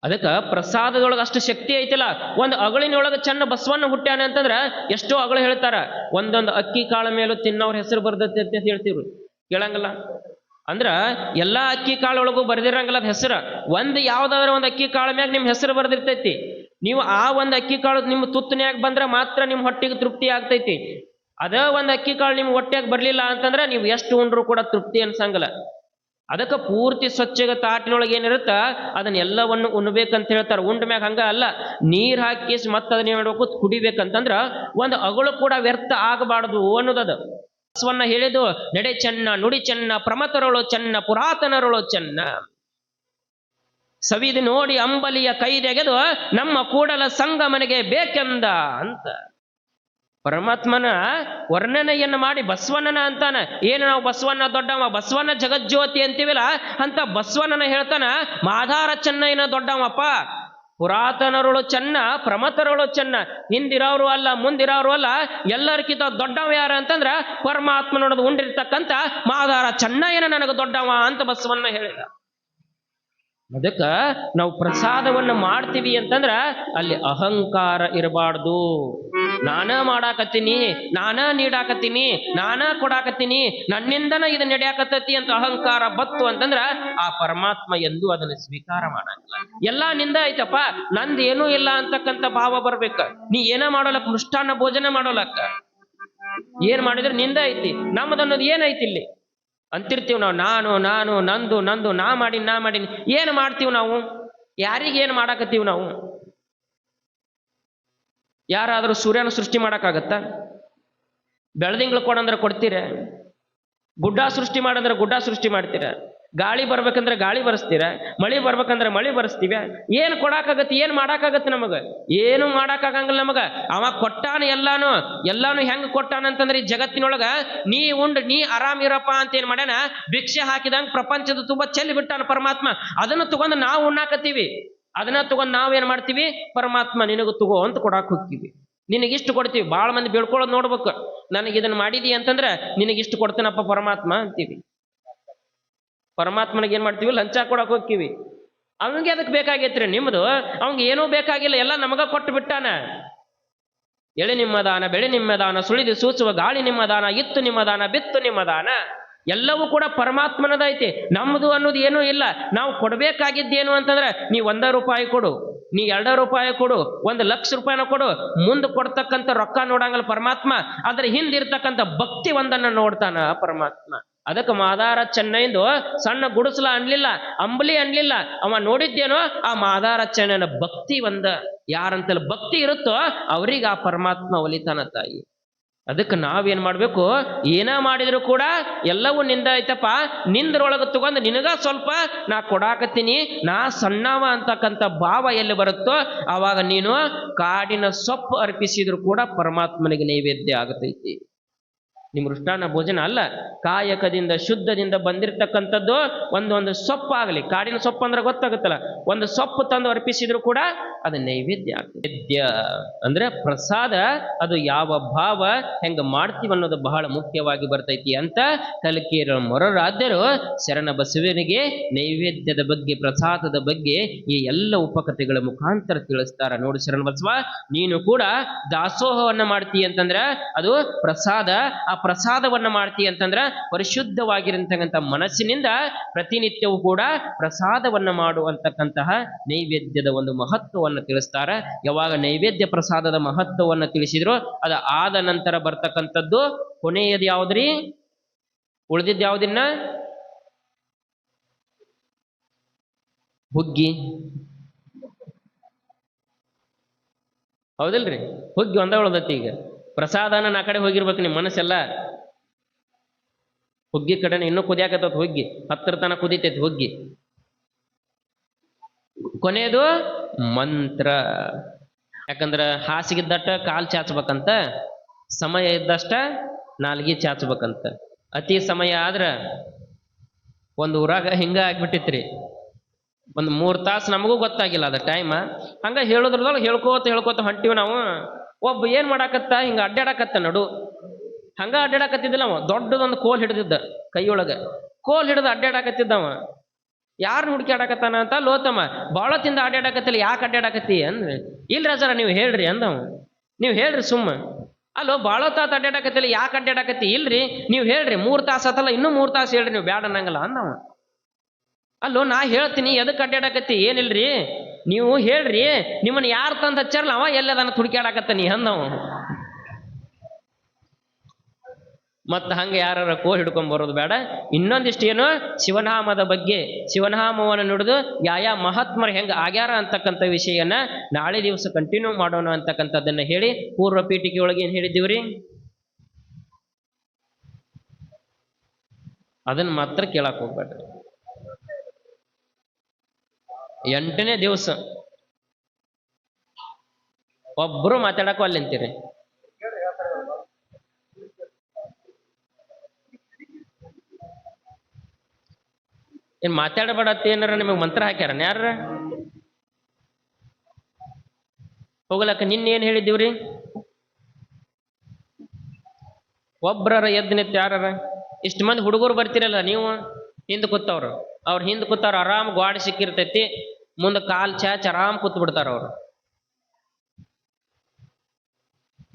ಅದಕ್ಕೆ ಪ್ರಸಾದದೊಳಗೆ ಅಷ್ಟು ಶಕ್ತಿ ಐತಿಲ್ಲ. ಒಂದು ಅಗಳಿನೊಳಗೆ ಚನ್ನ ಬಸವಣ್ಣ ಹುಟ್ಟ್ಯಾನ ಅಂತಂದ್ರ ಎಷ್ಟೋ ಅಗಳು ಹೇಳ್ತಾರ, ಒಂದೊಂದು ಅಕ್ಕಿ ಕಾಳ ಮೇಲೂ ತಿನ್ನೋರ ಹೆಸರು ಬರ್ದೈತಿ ಅಂತ ಹೇಳ್ತೀವ್ರಿ. ಕೇಳಂಗಲ್ಲ ಅಂದ್ರ ಎಲ್ಲಾ ಅಕ್ಕಿ ಕಾಳೊಳಗೂ ಬರ್ದಿರಂಗಿಲ್ಲ ಅದ್ ಹೆಸರು. ಒಂದು ಯಾವ್ದಾದ್ರು ಒಂದು ಅಕ್ಕಿ ಕಾಳ ಮ್ಯಾಗ ನಿಮ್ಮ ಹೆಸರು ಬರ್ದಿರ್ತೈತಿ. ನೀವು ಆ ಒಂದು ಅಕ್ಕಿ ಕಾಳು ನಿಮ್ಮ ತುತ್ತನ್ಯಾಗ ಬಂದ್ರೆ ಮಾತ್ರ ನಿಮ್ಮ ಹೊಟ್ಟಿಗೆ ತೃಪ್ತಿ ಆಗ್ತೈತಿ. ಅದ ಒಂದು ಅಕ್ಕಿ ಕಾಳು ನಿಮ್ಮ ಹೊಟ್ಟೆಗೆ ಬರ್ಲಿಲ್ಲ ಅಂತಂದ್ರೆ ನೀವು ಎಷ್ಟು ಉಂಡ್ರು ಕೂಡ ತೃಪ್ತಿ ಅನ್ಸಂಗಿಲ್ಲ. ಅದಕ್ಕೆ ಪೂರ್ತಿ ಸ್ವಚ್ಛಗ ತಾಟಿನೊಳಗೆ ಏನಿರುತ್ತ ಅದನ್ನೆಲ್ಲವನ್ನು ಉಣ್ಬೇಕಂತ ಹೇಳ್ತಾರೆ. ಉಂಡ ಮ್ಯಾಗ ಹಂಗ ಅಲ್ಲ, ನೀರ್ ಹಾಕಿ ಮತ್ತೆ ಅದನ್ನ ಮಾಡ್ಬೇಕು, ಕುಡಿಬೇಕಂತಂದ್ರ ಒಂದು ಅಗಳು ಕೂಡ ವ್ಯರ್ಥ ಆಗಬಾರ್ದು ಅನ್ನೋದದು. ಬಸವಣ್ಣ ಹೇಳಿದು, ನಡೆ ಚೆನ್ನ ನುಡಿ ಚೆನ್ನ ಪ್ರಮತರೊಳು ಚೆನ್ನ ಪುರಾತನರೊಳು ಚೆನ್ನ, ಸವಿದು ನೋಡಿ ಅಂಬಲಿಯ ಕೈದೆಗೆದು ನಮ್ಮ ಕೂಡಲ ಸಂಗಮನಿಗೆ ಬೇಕೆಂದ ಅಂತ. ಪರಮಾತ್ಮನ ವರ್ಣನೆಯನ್ನು ಮಾಡಿ ಬಸವಣ್ಣನ ಅಂತಾನ. ಏನು ನಾವು ಬಸವಣ್ಣ ದೊಡ್ಡವ, ಬಸವಣ್ಣ ಜಗಜ್ಯೋತಿ ಅಂತೀವಿಲ್ಲ, ಅಂತ ಬಸವಣ್ಣನ ಹೇಳ್ತಾನ ಮಾದಾರ ಚೆನ್ನಯ್ಯನ ದೊಡ್ಡವಪ್ಪ. ಪುರಾತನರುಳು ಚೆನ್ನ, ಪ್ರಮಥರುಳು ಚೆನ್ನ, ಹಿಂದಿರೋರು ಅಲ್ಲ ಮುಂದಿರೋರು ಅಲ್ಲ, ಎಲ್ಲರಿಗಿಂತ ದೊಡ್ಡವ ಯಾರ ಅಂತಂದ್ರ ಪರಮಾತ್ಮನೊಡದು ಉಂಡಿರ್ತಕ್ಕಂಥ ಮಾದಾರ ಚೆನ್ನಯ್ಯನ ನನಗೆ ದೊಡ್ಡವ ಅಂತ ಬಸವಣ್ಣ ಹೇಳಿದ. ಅದಕ್ಕ ನಾವು ಪ್ರಸಾದವನ್ನು ಮಾಡ್ತೀವಿ ಅಂತಂದ್ರ ಅಲ್ಲಿ ಅಹಂಕಾರ ಇರಬಾರ್ದು. ನಾನ ಮಾಡಾಕತ್ತೀನಿ, ನಾನ ನೀಡಾಕತ್ತೀನಿ, ನಾನ ಕೊಡಾಕತ್ತೀನಿ, ನನ್ನಿಂದನ ಇದು ನಡೆಯಾಕತ್ತತಿ ಅಂತ ಅಹಂಕಾರ ಬತ್ತು ಅಂತಂದ್ರ ಆ ಪರಮಾತ್ಮ ಎಂದೂ ಅದನ್ನು ಸ್ವೀಕಾರ ಮಾಡಂಗಿಲ್ಲ. ಎಲ್ಲಾ ನಿಂದ ಐತಪ್ಪ, ನಂದು ಏನೂ ಇಲ್ಲ ಅಂತಕ್ಕಂಥ ಭಾವ ಬರ್ಬೇಕ. ನೀ ಏನ ಮಾಡೋಲಕ್ಕ, ಮೃಷ್ಟಾನ್ನ ಭೋಜನ ಮಾಡೋಲಕ್ಕ ಏನ್ ಮಾಡಿದ್ರೆ ನಿಂದ ಐತಿ, ನಮ್ಮದನ್ನೋದು ಏನೈತಿ ಇಲ್ಲಿ ಅಂತಿರ್ತೀವಿ ನಾವು. ನಾನು ನಾನು ನಂದು ನಂದು, ನಾ ಮಾಡೀನಿ. ಏನು ಮಾಡ್ತೀವಿ ನಾವು? ಯಾರಿಗೇನು ಮಾಡಾಕತ್ತೀವಿ ನಾವು? ಯಾರಾದರೂ ಸೂರ್ಯನ ಸೃಷ್ಟಿ ಮಾಡಕ್ಕಾಗತ್ತಾ? ಬೆಳದಿಂಗಳು ಕೊಡಂದ್ರೆ ಕೊಡ್ತೀರ? ಗುಡ್ಡ ಸೃಷ್ಟಿ ಮಾಡಂದ್ರೆ ಗುಡ್ಡ ಸೃಷ್ಟಿ ಮಾಡ್ತೀರ? ಗಾಳಿ ಬರ್ಬೇಕಂದ್ರೆ ಗಾಳಿ ಬರೆಸ್ತೀರ? ಮಳಿ ಬರ್ಬೇಕಂದ್ರೆ ಮಳಿ ಬರೆಸ್ತೀವ? ಏನು ಕೊಡಾಕಾಗತ್ತೆ? ಏನು ಮಾಡಾಕಾಗತ್ತೆ? ನಮಗ ಏನು ಮಾಡಾಕಾಗಂಗಿಲ್ಲ. ನಮಗ ಅವ ಕೊಟ್ಟಾನ ಎಲ್ಲಾನು ಹೆಂಗ್ ಕೊಟ್ಟಾನ ಅಂತಂದ್ರೆ ಈ ಜಗತ್ತಿನೊಳಗ ನೀ ಉಂಡ್ ನೀ ಆರಾಮ್ ಇರಪ್ಪ ಅಂತ ಏನ್ ಮಾಡ್ಯಾನ, ಭಿಕ್ಷೆ ಹಾಕಿದಂಗ ಪ್ರಪಂಚದ ತುಂಬಾ ಚೆಲ್ಲಿ ಬಿಟ್ಟಾನ ಪರಮಾತ್ಮ. ಅದನ್ನ ತಗೊಂಡು ನಾವು ಉಣ್ಣಾಕತ್ತೀವಿ. ಅದನ್ನ ತಗೊಂಡು ನಾವೇನ್ ಮಾಡ್ತೀವಿ, ಪರಮಾತ್ಮ ನಿನಗೂ ತಗೋ ಅಂತ ಕೊಡಾಕ್ ಹೋಗ್ತೀವಿ. ನಿನಗಿಷ್ಟು ಕೊಡ್ತೀವಿ. ಭಾಳ ಮಂದಿ ಬೇಡ್ಕೊಳ್ಳೋದು ನೋಡ್ಬೇಕು, ನನಗೆ ಇದನ್ನ ಮಾಡಿದಿ ಅಂತಂದ್ರೆ ನಿನಗಿಷ್ಟು ಕೊಡ್ತೇನಪ್ಪ ಪರಮಾತ್ಮ ಅಂತೀವಿ. ಪರಮಾತ್ಮನಿಗೆ ಏನ್ ಮಾಡ್ತೀವಿ, ಲಂಚ ಕೊಡಕ್ ಹೋಗ್ತೀವಿ. ಅವನಿಗೆ ಅದಕ್ಕೆ ಬೇಕಾಗೈತ್ರಿ ನಿಮ್ದು? ಅವಂಗೆ ಏನೂ ಬೇಕಾಗಿಲ್ಲ, ಎಲ್ಲ ನಮಗ ಕೊಟ್ಟು ಬಿಟ್ಟಾನ. ಎಳೆ ನಿಮ್ಮ ದಾನ, ಬೆಳೆ ನಿಮ್ಮ ದಾನ, ಸುಳಿದು ಸೂಸುವ ಗಾಳಿ ನಿಮ್ಮ ದಾನ, ಇತ್ತು ನಿಮ್ಮ ದಾನ, ಬಿತ್ತು ನಿಮ್ಮ ದಾನ. ಎಲ್ಲವೂ ಕೂಡ ಪರಮಾತ್ಮನದೈತಿ. ನಮ್ಮದು ಅನ್ನೋದು ಏನೂ ಇಲ್ಲ. ನಾವು ಕೊಡ್ಬೇಕಾಗಿದ್ದೇನು ಅಂತಂದ್ರೆ ನೀ ₹1 ಕೊಡು, ನೀ ₹2 ಕೊಡು, 1,00,000 ಕೊಡು, ಮುಂದೆ ಕೊಡ್ತಕ್ಕಂಥ ರೊಕ್ಕ ನೋಡಂಗಲ್ಲ ಪರಮಾತ್ಮ. ಅದ್ರ ಹಿಂದಿರ್ತಕ್ಕಂಥ ಭಕ್ತಿ ಒಂದನ್ನ ನೋಡ್ತಾನ ಪರಮಾತ್ಮ. ಅದಕ್ಕೆ ಮಾದಾರ ಚೆನ್ನೈಂದು ಸಣ್ಣ ಗುಡಿಸಲ ಅನ್ಲಿಲ್ಲ, ಅಂಬಲಿ ಅನ್ಲಿಲ್ಲ. ಅವ ನೋಡಿದ್ದೇನೋ ಆ ಮಾದಾರ ಚೆನ್ನೈನ ಭಕ್ತಿ ಒಂದ. ಯಾರಂತೆಲ್ಲ ಭಕ್ತಿ ಇರುತ್ತೋ ಅವ್ರಿಗೆ ಆ ಪರಮಾತ್ಮ ಒಲಿತಾನ ತಾಯಿ. ಅದಕ್ಕೆ ನಾವೇನ್ ಮಾಡ್ಬೇಕು, ಏನ ಮಾಡಿದ್ರು ಕೂಡ ಎಲ್ಲವೂ ನಿಂದ ಐತಪ್ಪ, ನಿಂದ್ರೊಳಗೆ ತಗೊಂಡು ನಿನಗ ಸ್ವಲ್ಪ ನಾ ಕೊಡಾಕತ್ತೀನಿ, ನಾ ಸಣ್ಣವ ಅಂತಕ್ಕಂಥ ಭಾವ ಎಲ್ಲಿ ಬರುತ್ತೋ ಆವಾಗ ನೀನು ಕಾಡಿನ ಸೊಪ್ಪು ಅರ್ಪಿಸಿದ್ರು ಕೂಡ ಪರಮಾತ್ಮನಿಗೆ ನೈವೇದ್ಯ ಆಗತೈತಿ. ನಿಮ್ಮ ಮೃಷ್ಟಾನ್ನ ಭೋಜನ ಅಲ್ಲ, ಕಾಯಕದಿಂದ ಶುದ್ಧದಿಂದ ಬಂದಿರತಕ್ಕಂಥದ್ದು ಒಂದು ಸೊಪ್ಪು ಆಗಲಿ. ಕಾಡಿನ ಸೊಪ್ಪು ಅಂದ್ರೆ ಗೊತ್ತಾಗುತ್ತಲ್ಲ, ಒಂದು ಸೊಪ್ಪು ತಂದು ಅರ್ಪಿಸಿದ್ರು ಕೂಡ ಅದು ನೈವೇದ್ಯ ಆಗ್ತದೆ. ನೈವೇದ್ಯ ಅಂದ್ರೆ ಪ್ರಸಾದ. ಅದು ಯಾವ ಭಾವ ಹೆಂಗ ಮಾಡ್ತೀವಿ ಅನ್ನೋದು ಬಹಳ ಮುಖ್ಯವಾಗಿ ಬರ್ತೈತಿ ಅಂತ ಕಲಿಕೆಯ ಮೊರರಾದ್ಯರು ಶರಣ ಬಸವನಿಗೆ ನೈವೇದ್ಯದ ಬಗ್ಗೆ, ಪ್ರಸಾದದ ಬಗ್ಗೆ ಈ ಎಲ್ಲ ಉಪಕಥೆಗಳ ಮುಖಾಂತರ ತಿಳಿಸ್ತಾರ. ನೋಡಿ ಶರಣ ಬಸವ, ನೀನು ಕೂಡ ದಾಸೋಹವನ್ನ ಮಾಡ್ತೀಯ ಅಂತಂದ್ರ ಅದು ಪ್ರಸಾದ. ಆ ಪ್ರಸಾದವನ್ನ ಮಾಡ್ತೀಯ ಅಂತಂದ್ರ ಪರಿಶುದ್ಧವಾಗಿರತಕ್ಕಂಥ ಮನಸ್ಸಿನಿಂದ ಪ್ರತಿನಿತ್ಯವೂ ಕೂಡ ಪ್ರಸಾದವನ್ನ ಮಾಡುವಂತಕ್ಕಂತಹ ನೈವೇದ್ಯದ ಒಂದು ಮಹತ್ವವನ್ನು ತಿಳಿಸ್ತಾರ. ಯಾವಾಗ ನೈವೇದ್ಯ ಪ್ರಸಾದದ ಮಹತ್ವವನ್ನು ತಿಳಿಸಿದ್ರು ಅದು ಆದ ನಂತರ ಬರ್ತಕ್ಕಂಥದ್ದು ಕೊನೆಯದು ಯಾವ್ದ್ರಿ? ಉಳಿದಿದ್ದು ಯಾವ್ದಿನ್ನ? ಹುಗ್ಗಿ. ಹೌದಿಲ್ರಿ? ಹುಗ್ಗಿ ಒಂದ ಉಳ್ದತಿ. ಈಗ ಪ್ರಸಾದನ ನಾ ಕಡೆ ಹೋಗಿರ್ಬೇಕು ನಿಮ್ಮ ಮನಸ್ಸೆಲ್ಲ. ಹುಗ್ಗಿ ಕಡೆನ ಇನ್ನೂ ಕುದಿಯಾಕತ್ತ ಹುಗ್ಗಿ, ಹತ್ತರ ತನ ಕುದಿತೈತಿ ಹುಗ್ಗಿ. ಕೊನೆಯದು ಮಂತ್ರ. ಯಾಕಂದ್ರ ಹಾಸಿಗಿದ್ದಷ್ಟ ಕಾಲ್ ಚಾಚಬೇಕಂತ, ಸಮಯ ಇದ್ದಷ್ಟ ನಾಲ್ಗಿ ಚಾಚಬೇಕಂತ. ಅತಿ ಸಮಯ ಆದ್ರ ಒಂದು ಊರಾಗ ಹಿಂಗ ಆಗ್ಬಿಟ್ಟಿತ್ರಿ, ಒಂದು 3 ತಾಸು ನಮಗೂ ಗೊತ್ತಾಗಿಲ್ಲ ಅದ ಟೈಮ್. ಹಂಗ ಹೇಳೋದ್ರದೊಳಗೆ ಹೇಳ್ಕೋತ ಹೊಂಟಿವಿ ನಾವು. ಒಬ್ಬ ಏನ್ ಮಾಡಾಕತ್ತ, ಹಿಂಗ ಅಡ್ಡಾಡಕತ್ತ ನಡು. ಹಂಗ ಅಡ್ಡಾಡಕತ್ತಿದ್ದಿಲ್ಲ ಅವ, ದೊಡ್ಡದೊಂದು ಕೋಲ್ ಹಿಡಿದಿದ್ದ ಕೈಯೊಳಗ. ಕೋಲ್ ಹಿಡಿದು ಅಡ್ಡಾಡಕತ್ತಿದ್ದವ. ಯಾರನ್ನ ಹುಡುಕಾಡಕತ್ತಾನ ಅಂತ ಲೋತಮ್ಮ ಬಾಳ ತಿಂದ ಅಡ್ಡಾಡಕತ್ತಿಲ್ಲ, ಯಾಕೆ ಅಡ್ಡಾಡಕತ್ತಿ ಅಂದ್ರೆ, ಇಲ್ರಿ ಸರ ನೀವು ಹೇಳ್ರಿ ಅಂದವ. ನೀವು ಹೇಳ್ರಿ ಸುಮ್ಮ. ಅಲ್ಲೋ ಬಾಳ ತಾತ ಅಡ್ಡಾಡಕತ್ತಿಲ್ಲ, ಯಾಕೆ ಅಡ್ಡಾಡಕತ್ತಿ? ಇಲ್ರಿ ನೀವು ಹೇಳ್ರಿ, 3 ತಾಸು ಆತಲ್ಲ, ಇನ್ನೂ 3 ತಾಸು ಹೇಳ್ರಿ, ನೀವು ಬ್ಯಾಡ ಅನ್ನಂಗಲ್ಲ ಅಂದವ. ಅಲ್ಲೋ ನಾ ಹೇಳ್ತೀನಿ ಎದಕ್ಕೆ ಅಡ್ಡಾಡಕತ್ತಿ? ಏನಿಲ್ರಿ ನೀವು ಹೇಳ್ರಿ, ನಿಮ್ಮನ್ನ ಯಾರು ತಂದು ಹಚ್ಚಾರಲ್ಲ ಅವ ಎಲ್ಲದನ್ನ ತುಡುಕಾಡಕತ್ತಾನಿ ಅಂದವ. ಮತ್ತು ಹಂಗೆ ಯಾರ ಕೋ ಹಿಡ್ಕೊಂಡ್ ಬರೋದು ಬೇಡ. ಇನ್ನೊಂದಿಷ್ಟು ಏನು, ಶಿವನಾಮದ ಬಗ್ಗೆ, ಶಿವನಾಮವನ್ನು ನುಡಿದು ಯಾವ ಮಹಾತ್ಮರು ಹೆಂಗೆ ಆಗ್ಯಾರ ಅಂತಕ್ಕಂಥ ವಿಷಯನ ನಾಳೆ ದಿವಸ ಕಂಟಿನ್ಯೂ ಮಾಡೋಣ ಅಂತಕ್ಕಂಥದ್ದನ್ನ ಹೇಳಿ ಪೂರ್ವ ಪೀಠಿಕೆ ಒಳಗೆ ಏನು ಹೇಳಿದ್ದೀವ್ರಿ, ಅದನ್ನ ಮಾತ್ರ ಕೇಳಕ್ ಹೋಗ್ಬೇಡ್ರಿ. 8ನೇ ದಿವಸ ಒಬ್ರು ಮಾತಾಡಕ್ಕೂ ಅಲ್ಲಿ ಅಂತೀರಿ. ಏನ್ ಮಾತಾಡಬೇಡತ್ತ ಏನಾರ ನಿಮಗೆ ಮಂತ್ರ ಹಾಕ್ಯಾರ ಯಾರ ಹೋಗ್ಲಕ್ಕ ನಿನ್ನೇನು ಹೇಳಿದ್ದೀವ್ರಿ ಒಬ್ರರ ಎದ್ದು ನಿಂತು ಯಾರ ಇಷ್ಟು ಮಂದಿ ಹುಡುಗರು ಬರ್ತಿರಲ್ಲ ನೀವು ಹಿಂದೆ ಕೂತವ್ರು ಅವ್ರು ಹಿಂದೆ ಕೂತವ್ರು ಆರಾಮ್ ಗಾಡಿ ಸಿಕ್ಕಿರ್ತೈತಿ ಮುಂದೆ ಕಾಲ್ ಚಾಚ್ ಆರಾಮ್ ಕೂತ್ ಬಿಡ್ತಾರ ಅವ್ರು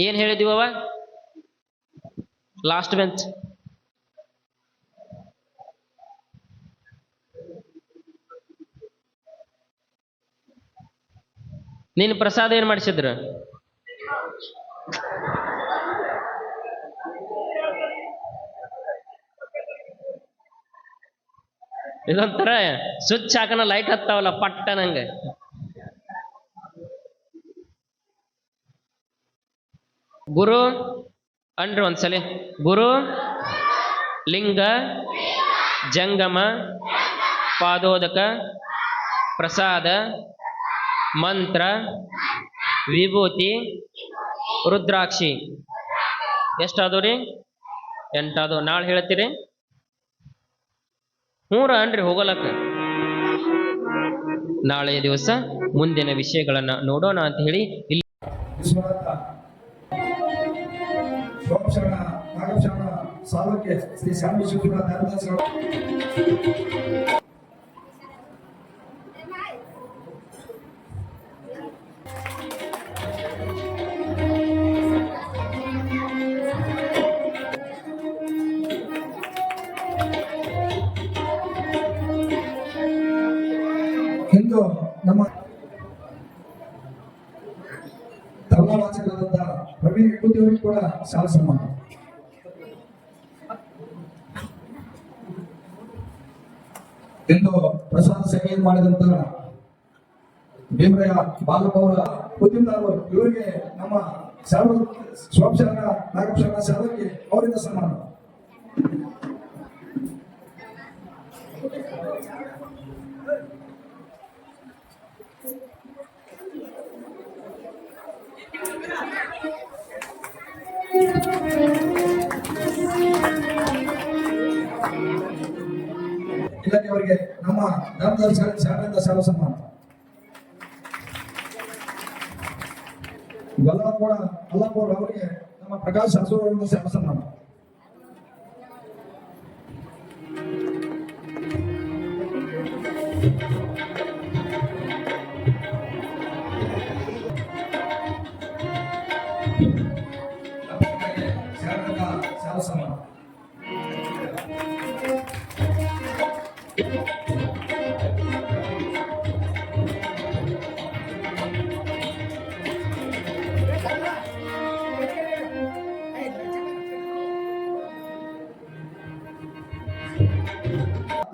ಏನ್ ಹೇಳಿದೀವವ ಲಾಸ್ಟ್ ಬೆಂಚ್ ನೀನು ಪ್ರಸಾದ ಏನ್ ಮಾಡಿಸಿದ್ರು ಇದೊಂಥರ ಸ್ವಿಚ್ ಹಾಕನ ಲೈಟ್ ಹತ್ತಾವಲ್ಲ ಪಟ್ಟ ನಂಗೆ ಗುರು ಅನ್ರಿ ಒಂದ್ಸಲಿ ಗುರು ಲಿಂಗ ಜಂಗಮ ಪಾದೋದಕ ಪ್ರಸಾದ ಮಂತ್ರ ವಿಭೂತಿ ರುದ್ರಾಕ್ಷಿ ಎಷ್ಟಾದವು ರೀ 8 ಆದವು ನಾಳೆ ಹೇಳ್ತೀರಿ ಮೂರ ಅನ್ರಿ ಹೋಗಲಕ್ಕ ನಾಳೆ ದಿವಸ ಮುಂದಿನ ವಿಷಯಗಳನ್ನ ನೋಡೋಣ ಅಂತ ಹೇಳಿ ಇಲ್ಲಿ ಸೋಮಶರಣ ನಾಗಶರಣ ಸಾಲಕ್ಕೆ ಶ್ರೀ ಶಾಂತಿಶುದ್ಧ ಧರ್ಮದಾಸರು ಇಂದು ನಮ್ಮ ಧರ್ಮವಾಚಕರಾದಂತಹ ಪ್ರವೀಣ್ ವಿಭೂತಿ ಅವರಿಗೆ ಕೂಡ ಶಾಲಾ ಸನ್ಮಾನ ಇಂದು ಪ್ರಸಾದ ಸೇವೆಯನ್ನು ಮಾಡಿದಂತಹ ಭೀಮರಾಯ ಬಾಲಪ್ಪ ಅವರ ಉದ್ಯಮದಾರರು ಇವರಿಗೆ ನಮ್ಮ ಸೋಮಶರಣ ನಾಗಶರಣ ಶಾಲೆಗೆ ಅವರಿಂದ ಸನ್ಮಾನ ಇಲಾಖೆಯವರಿಗೆ ನಮ್ಮ ಧರ್ಮದಾಸ ಶಾಲೆಯಿಂದ ಶಾಲಾ ಸನ್ಮಾನ ಗಲ್ಲಕೋಡ ಅಲ್ಲಾಪುರ ಅವರಿಗೆ ನಮ್ಮ ಪ್ರಕಾಶ್ ಹಸೂರವರಿಂದ ಶಾಲಾ ಸನ್ಮಾನ ಶಾಲಾ ಸನ್ಮಾನ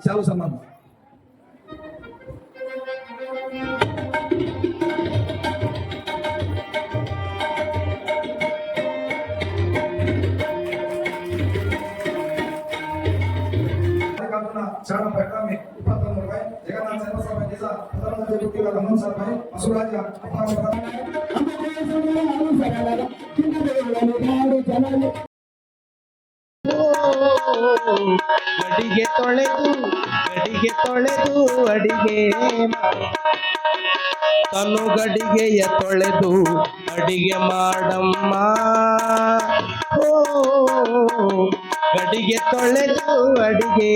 ಶಾಲಾ ಸನ್ಮಾನ ಶಾಲಾ ಬೆಳಗಾವಿ 21 ರೂಪಾಯಿ ಜಗನ್ನಾಥ ಸರ್ವಸಭೆ ನಿಜ ಪ್ರಧಾನಮಂತ್ರಿ ಗುತ್ತಿಗೆದಾರ 11 ರೂಪಾಯಿ ಬಸವರಾಜ ಗಡಿಗೆ ತೊಳೆದು ಅಡಿಗೆ ತನು ಗಡಿಗೆಯ ತೊಳೆದು ಅಡಿಗೆ ಮಾಡಮ್ಮ ಓ ಗಡಿಗೆ ತೊಳೆದು ಅಡಿಗೆ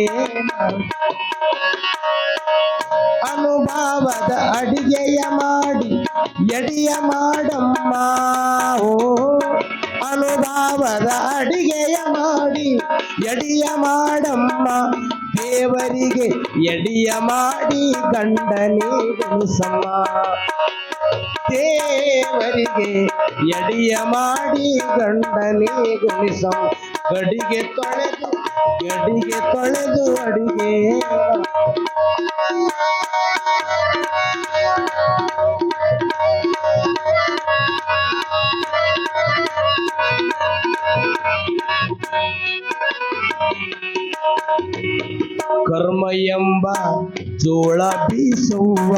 ಅನುಭವದ ಅಡಿಗೆಯ ಮಾಡಿ ಎಡಿಯ ಮಾಡಮ್ಮ ಓ ಅನುಭವದ ಅಡಿಗೆಯ ಮಾಡಿ ಎಡಿಯ ಮಾಡಮ್ಮ ದೇವರಿಗೆ ಎಡಿಯ ಮಾಡಿ ಗಂಡನೇ ಗುಣಿಸಮ್ಮ ದೇವರಿಗೆ ಎಡಿಯ ಮಾಡಿ ಗಂಡನೇ ಗುಣಿಸಮ್ಮ ಗಡಿಗೆ ತೊಳೆದು ಅಡಿಗೆ ಕರ್ಮ ಎಂಬ ಜೋಳ ಬೀಸುವ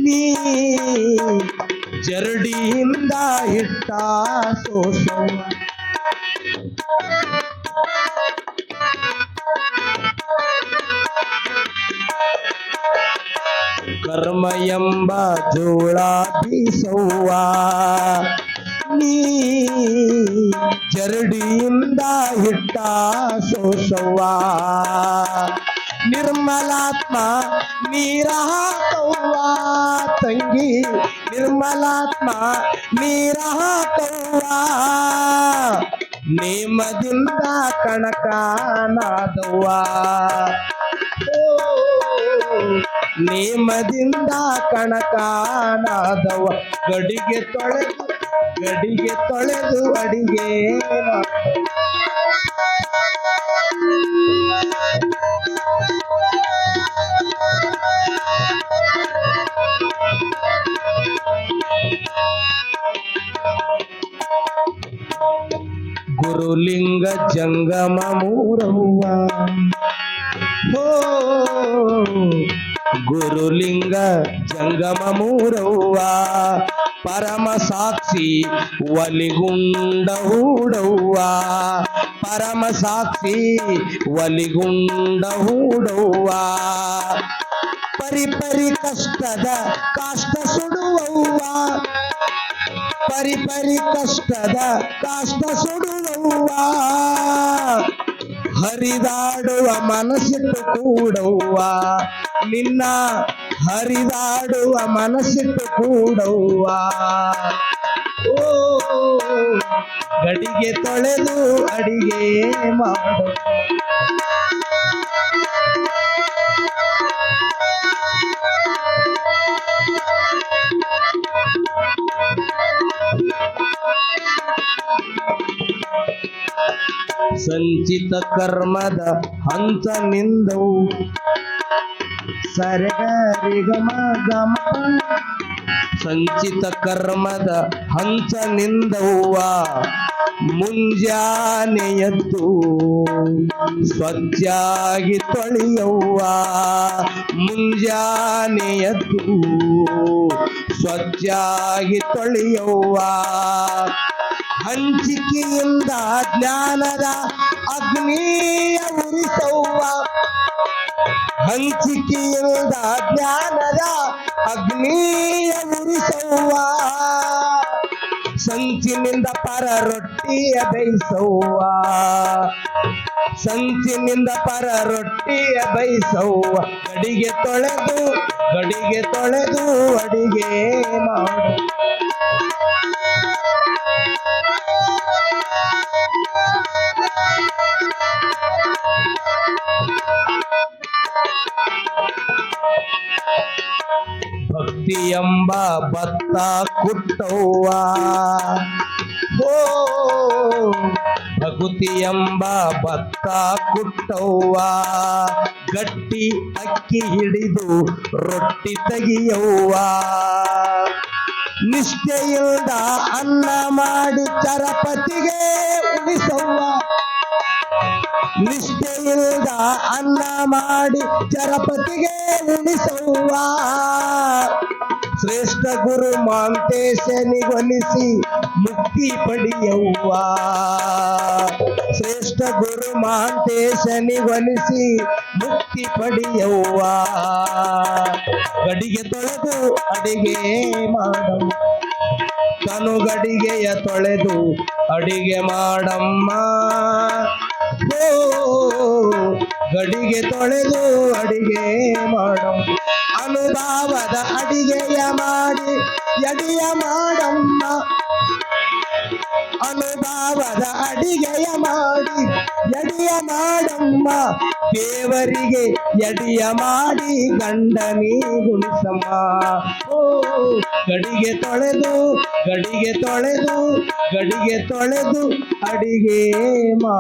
ನೀ ಜರಡಿಯಿಂದ ಹಿಟ್ಟ ಸೋಸವ ಕರ್ಮ ಎಂಬ ಜೋಳ ಬೀಸವ್ವ ನೀ ಜರಡಿಯಿಂದ ಹಿಟ್ಟ ಸೋಸವ್ವ ನಿರ್ಮಲಾತ್ಮ ನೀರ ಹಾಕವ್ವ ತಂಗಿ ನಿರ್ಮಲಾತ್ಮ ನೀರ ಹಾಕವ್ವ ನೇಮದಿಂದ ಕಣಕನಾದವ್ವ ನೇಮದಿಂದ ಕಣಕನಾದವ್ವ ಗಡಿಗೆ ತೊಳೆದು ಅಡಿಗೆ ಗುರುಲಿಂಗ ಜಂಗಮ ಮೂರವ್ವ ಹೋ ಗುರುಲಿಂಗ ಜಂಗಮ ಮೂರವ್ವ ಪರಮ ಸಾಕ್ಷಿ ಒಲಿಗುಂಡ ಹೂಡವ್ವ ಪರಮ ಸಾಕ್ಷಿ ಒಲಿಗುಂಡ ಹೂಡವ್ವ ಪರಿಪರಿ ಕಷ್ಟದ ಕಾಷ್ಟ ಸುಡುವವ್ವ ಪರಿಪರಿ ಕಷ್ಟದ ಕಾಷ್ಟ ಸುಡುವವ್ವ ಹರಿದಾಡುವ ಮನಸ್ಸಿಟ್ಟು ಕೂಡವ್ವ ನಿನ್ನ ಹರಿದಾಡುವ ಮನಸ್ಸಿಟ್ಟು ಕೂಡವ್ವ ಓ ಗಡಿಗೆ ತೊಳೆದು ಅಡಿಗೆ ಮಾಡು ಸಂಚಿತ ಕರ್ಮದ ಹಂತ ನಿಂದವು ಸರಿಗಮ ಗಮ ಸಂಚಿತ ಕರ್ಮದ ಹಂಸ ನಿಂದವ್ವ ಮುಂಜಾನೆ ಎದ್ದು ಸ್ವಚ್ಛಾಗಿ ತೊಳೆಯವ್ವ ಮುಂಜಾನೆ ಎದ್ದು ಸ್ವಚ್ಛಾಗಿ ತೊಳೆಯವ್ವ ಹಂಚಿಕೆಯಿಂದ ಜ್ಞಾನದ ಅಗ್ನಿಯ ಉರಿಸವ್ವ ಹಂಚಿಕೆಯಿಂದ ಜ್ಞಾನದ ಅಗ್ನಿಯ ಉರಿಸವ್ವ ಸಂಚಿನಿಂದ ಪರ ರೊಟ್ಟಿಯ ಬೇಯಿಸವ್ವ ಸಂಚಿನಿಂದ ಪರ ರೊಟ್ಟಿಯ ಬೇಯಿಸವ್ವ ಗಡಿಗೆ ತೊಳೆದು ಅಡಿಗೆ ಮಾಡು ಭಕ್ತಿ ಎಂಬ ಭತ್ತ ಕುಟ್ಟವ್ವ ಓ ಭಕ್ತಿ ಎಂಬ ಭತ್ತ ಕುಟ್ಟವ್ವ ಗಟ್ಟಿ ಅಕ್ಕಿ ಹಿಡಿದು ರೊಟ್ಟಿ ತೆಗಿಯವ್ವ ನಿಷ್ಠೆಯಿಂದ ಅನ್ನ ಮಾಡಿ ಚರಪತಿಗೆ ಉಳಿಸವ್ವ ನಿಷ್ಠೆಯಿಂದ ಅನ್ನ ಮಾಡಿ ಚರಪತಿಗೆ ಉಳಿಸವ್ವ ಶ್ರೇಷ್ಠ ಗುರು ಮಾಂತೇಶನಿಗೊಲಿಸಿ ಮುಕ್ತಿ ಪಡೆಯವ್ವ ಶ್ರೇಷ್ಠ ಗುರು ಮಾಂತೇಶನಿಗೊಲಿಸಿ ಮುಕ್ತಿ ಪಡೆಯವ್ವ ಗಡಿಗೆ ತೊಳೆದು ಅಡಿಗೆ ಮಾಡಮ್ಮ ತನುಗಡಿಗೆಯ ತೊಳೆದು ಅಡಿಗೆ ಮಾಡಮ್ಮ ಓ ಗಡಿಗೆ ತೊಳೆದು ಅಡಿಗೆ ಮಾಡಮ್ಮ ಅನುಭವದ ಅಡಿಗೆಯ ಮಾಡಿ ಎಡಿಯ ಮಾಡಮ್ಮ ಅನುಭವದ ಅಡಿಗೆಯ ಮಾಡಿ ಎಡಿಯ ಮಾಡಮ್ಮ ದೇವರಿಗೆ ಎಡಿಯ ಮಾಡಿ ಗಂಡನಿ ಗುಣಿಸಮ್ಮ ಓ ಗಡಿಗೆ ತೊಳೆದು ಅಡಿಗೆ ಮಾ